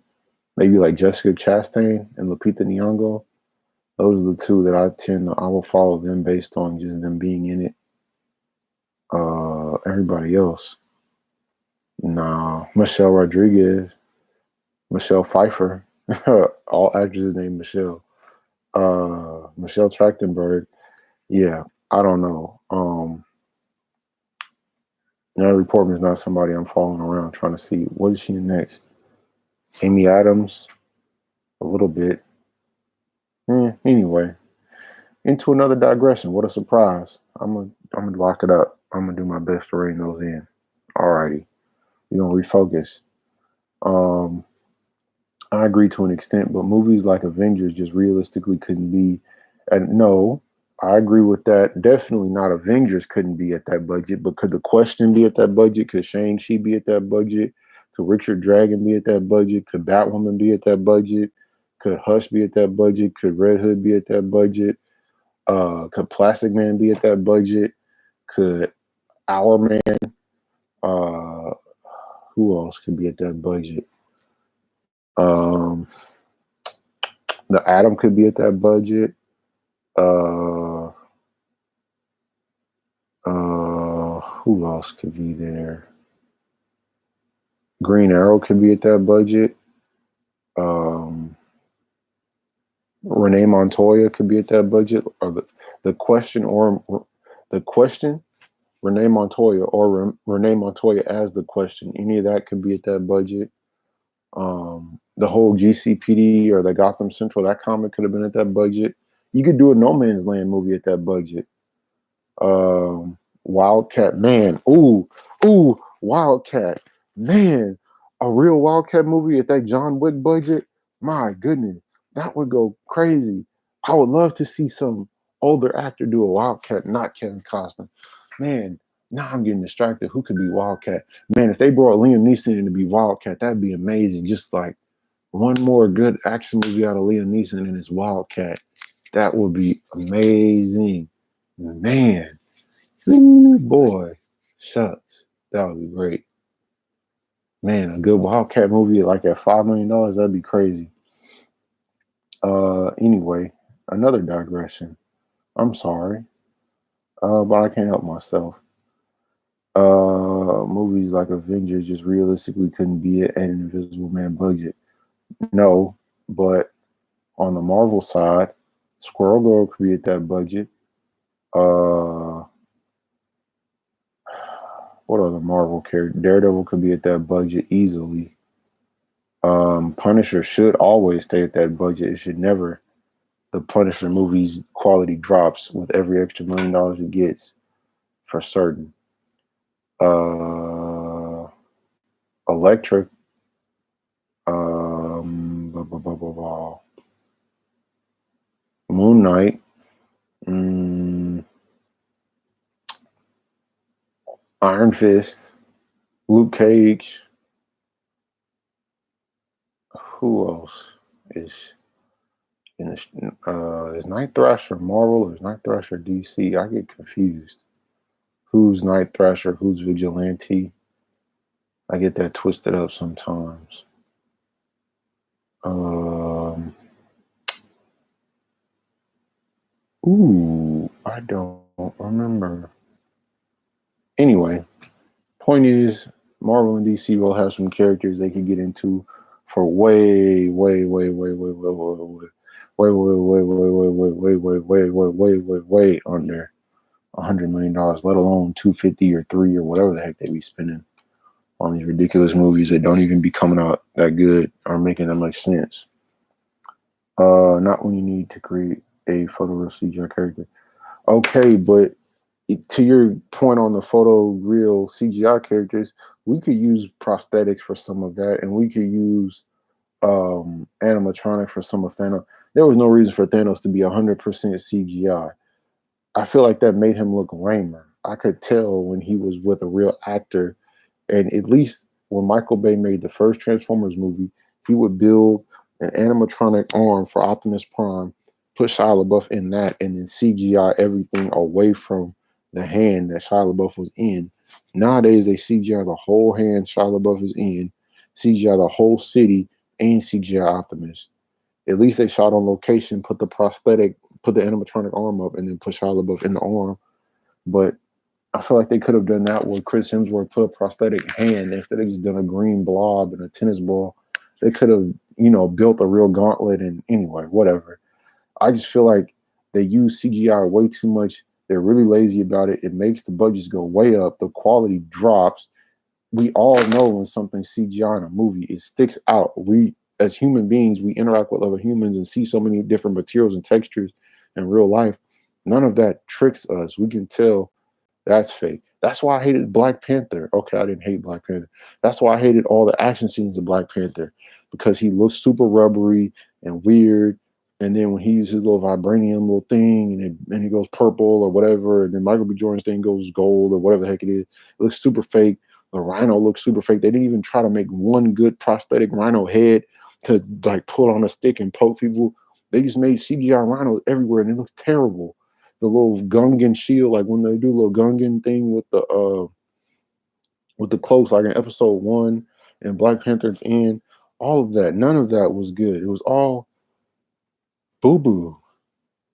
maybe like Jessica Chastain and Lupita Nyong'o. Those are the two that I will follow them based on just them being in it. Everybody else, nah. Michelle Rodriguez, Michelle Pfeiffer, all actresses named Michelle. Michelle Trachtenberg. Yeah, I don't know. Natalie Portman is not somebody I'm following around trying to see what is she next. Amy Adams, a little bit. Anyway, into another digression. What a surprise! I'm gonna lock it up. I'm gonna do my best to rein those in. Alrighty, we're gonna refocus. I agree to an extent, but movies like Avengers just realistically couldn't be. And no, I agree with that. Definitely not. Avengers couldn't be at that budget, but could The Question be at that budget? Could Shang-Chi be at that budget? Could Richard Dragon be at that budget? Could Batwoman be at that budget? Could Hush be at that budget? Could Red Hood be at that budget? Could Plastic Man be at that budget? Could Our Man? Uh, who else could be at that budget? Um, the Atom could be at that budget. Who else could be there? Green Arrow could be at that budget. Renee Montoya could be at that budget. Or the question, Renee Montoya or Renee Montoya as the question. Any of that could be at that budget. The whole GCPD or the Gotham Central, that comic could have been at that budget. You could do a No Man's Land movie at that budget. Wildcat, man. Ooh, Wildcat, man. A real Wildcat movie at that John Wick budget. My goodness, that would go crazy. I would love to see some older actor do a Wildcat, not Kevin Costner. Man, now I'm getting distracted. Who could be Wildcat? Man, if they brought Liam Neeson in to be Wildcat, that'd be amazing. Just like one more good action movie out of Liam Neeson and his Wildcat. That would be amazing. Man. Ooh, boy. Shucks. That would be great. Man, a good Wildcat movie like at $5 million, that'd be crazy. Anyway, another digression. I'm sorry. But I can't help myself. Movies like Avengers just realistically couldn't be at an Invisible Man budget. No, but on the Marvel side, Squirrel Girl could be at that budget. What other Marvel character? Daredevil could be at that budget easily. Punisher should always stay at that budget. It should never. The Punisher movie's quality drops with every extra $1 million it gets, for certain. Electric. Moon Knight. Iron Fist. Luke Cage. Who else is in this? Is Night Thrasher Marvel or is Night Thrasher DC? I get confused. Who's Night Thrasher? Who's Vigilante? I get that twisted up sometimes. I don't remember. Anyway, point is, Marvel and DC will have some characters they could get into for way under $100 million, let alone 250 or 3 or whatever the heck they be spending on these ridiculous movies that don't even be coming out that good or making that much sense. Not when you need to create a photoreal CGI character. Okay, but to your point on the photoreal CGI characters, we could use prosthetics for some of that, and we could use animatronic for some of Thanos. There was no reason for Thanos to be 100% CGI. I feel like that made him look lamer. I could tell when he was with a real actor, and at least when Michael Bay made the first Transformers movie, he would build an animatronic arm for Optimus Prime, put Shia LaBeouf in that, and then CGI everything away from the hand that Shia LaBeouf was in. Nowadays, they CGI the whole hand Shia LaBeouf is in, CGI the whole city, and CGI Optimus. At least they shot on location, put the animatronic arm up, and then put Shia LaBeouf in the arm. But I feel like they could have done that with Chris Hemsworth, put a prosthetic hand instead of just done a green blob and a tennis ball. They could have, built a real gauntlet. And anyway, whatever. I just feel like they use CGI way too much. They're really lazy about it. It makes the budgets go way up. The quality drops. We all know when something's CGI in a movie, it sticks out. We, as human beings, we interact with other humans and see so many different materials and textures in real life. None of that tricks us. We can tell that's fake. That's why I hated Black Panther. Okay, I didn't hate Black Panther. That's why I hated all the action scenes of Black Panther, because he looks super rubbery and weird. And then when he uses his little vibranium little thing and it goes purple or whatever, and then Michael B. Jordan's thing goes gold or whatever the heck it is, it looks super fake. The rhino looks super fake. They didn't even try to make one good prosthetic rhino head. to like pull on a stick and poke people. They just made CGI rhinos everywhere and it looks terrible. The little Gungan shield, like when they do a little Gungan thing with the cloaks, like in episode 1 and Black Panther at the end, all of that, none of that was good. It was all boo-boo.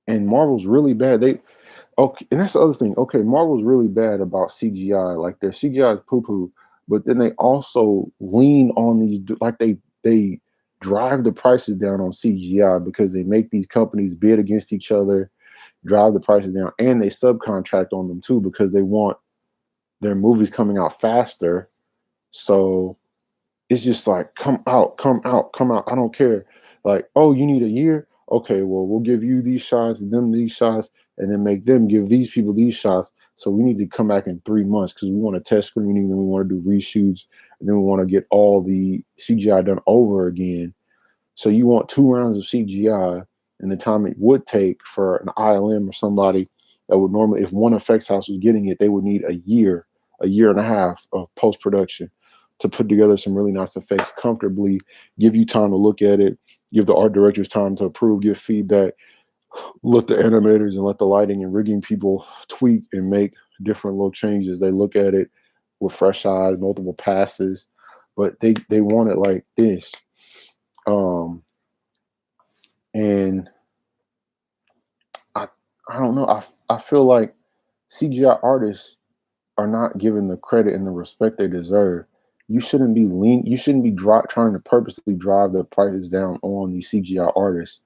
And Marvel's really bad. They Okay, and that's the other thing. Okay, Marvel's really bad about CGI. Like their CGI is poo-poo, but then they also lean on these like they drive the prices down on CGI because they make these companies bid against each other, drive the prices down, and they subcontract on them too because they want their movies coming out faster. So it's just like, come out, come out, come out. I don't care. Like, oh, you need a year? Okay, well, we'll give you these shots, them these shots, and then make them give these people these shots. So we need to come back in 3 months because we want to test screening, then we want to do reshoots, and then we want to get all the CGI done over again. So you want 2 rounds of CGI and the time it would take for an ILM or somebody that would normally, if one effects house was getting it, they would need a year and a half of post-production to put together some really nice effects comfortably, give you time to look at it, give the art directors time to approve, give feedback, let the animators and let the lighting and rigging people tweak and make different little changes. They look at it with fresh eyes, multiple passes, but they want it like this. And I don't know. I feel like CGI artists are not given the credit and the respect they deserve. You shouldn't be trying to purposely drive the prices down on these CGI artists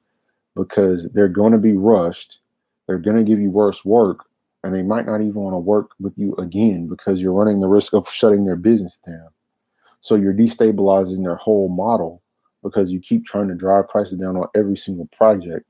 because they're going to be rushed. They're going to give you worse work, and they might not even want to work with you again because you're running the risk of shutting their business down. So you're destabilizing their whole model because you keep trying to drive prices down on every single project.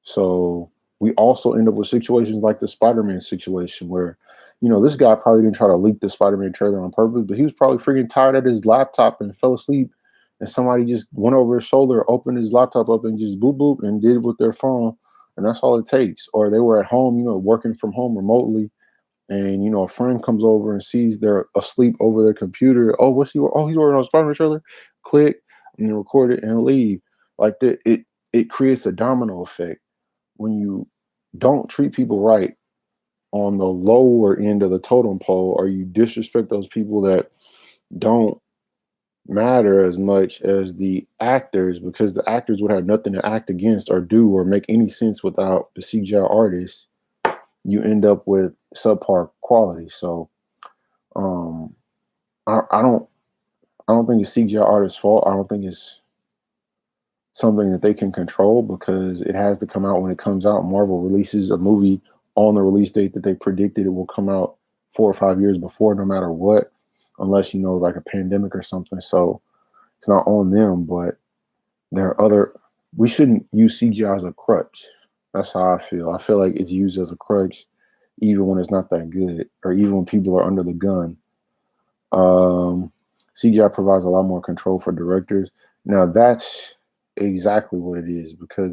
So we also end up with situations like the Spider-Man situation where, this guy probably didn't try to leak the Spider-Man trailer on purpose, but he was probably freaking tired at his laptop and fell asleep. And somebody just went over his shoulder, opened his laptop up and just boop, boop, and did it with their phone. And that's all it takes. Or they were at home, working from home remotely. And, a friend comes over and sees they're asleep over their computer. Oh, what's he? Oh, he's working on a Spider-Man trailer. Click and then record it and leave. Like that, it creates a domino effect. When you don't treat people right on the lower end of the totem pole, or you disrespect those people that don't matter as much as the actors, because the actors would have nothing to act against or do or make any sense without the CGI artists, you end up with subpar quality. So I don't think it's CGI artists' fault. I don't think it's something that they can control because it has to come out when it comes out. Marvel releases a movie on the release date that they predicted it will come out 4 or 5 years before, no matter what, unless, like a pandemic or something. So it's not on them, but we shouldn't use CGI as a crutch. That's how I feel. I feel like it's used as a crutch, even when it's not that good, or even when people are under the gun. CGI provides a lot more control for directors. Now that's exactly what it is, because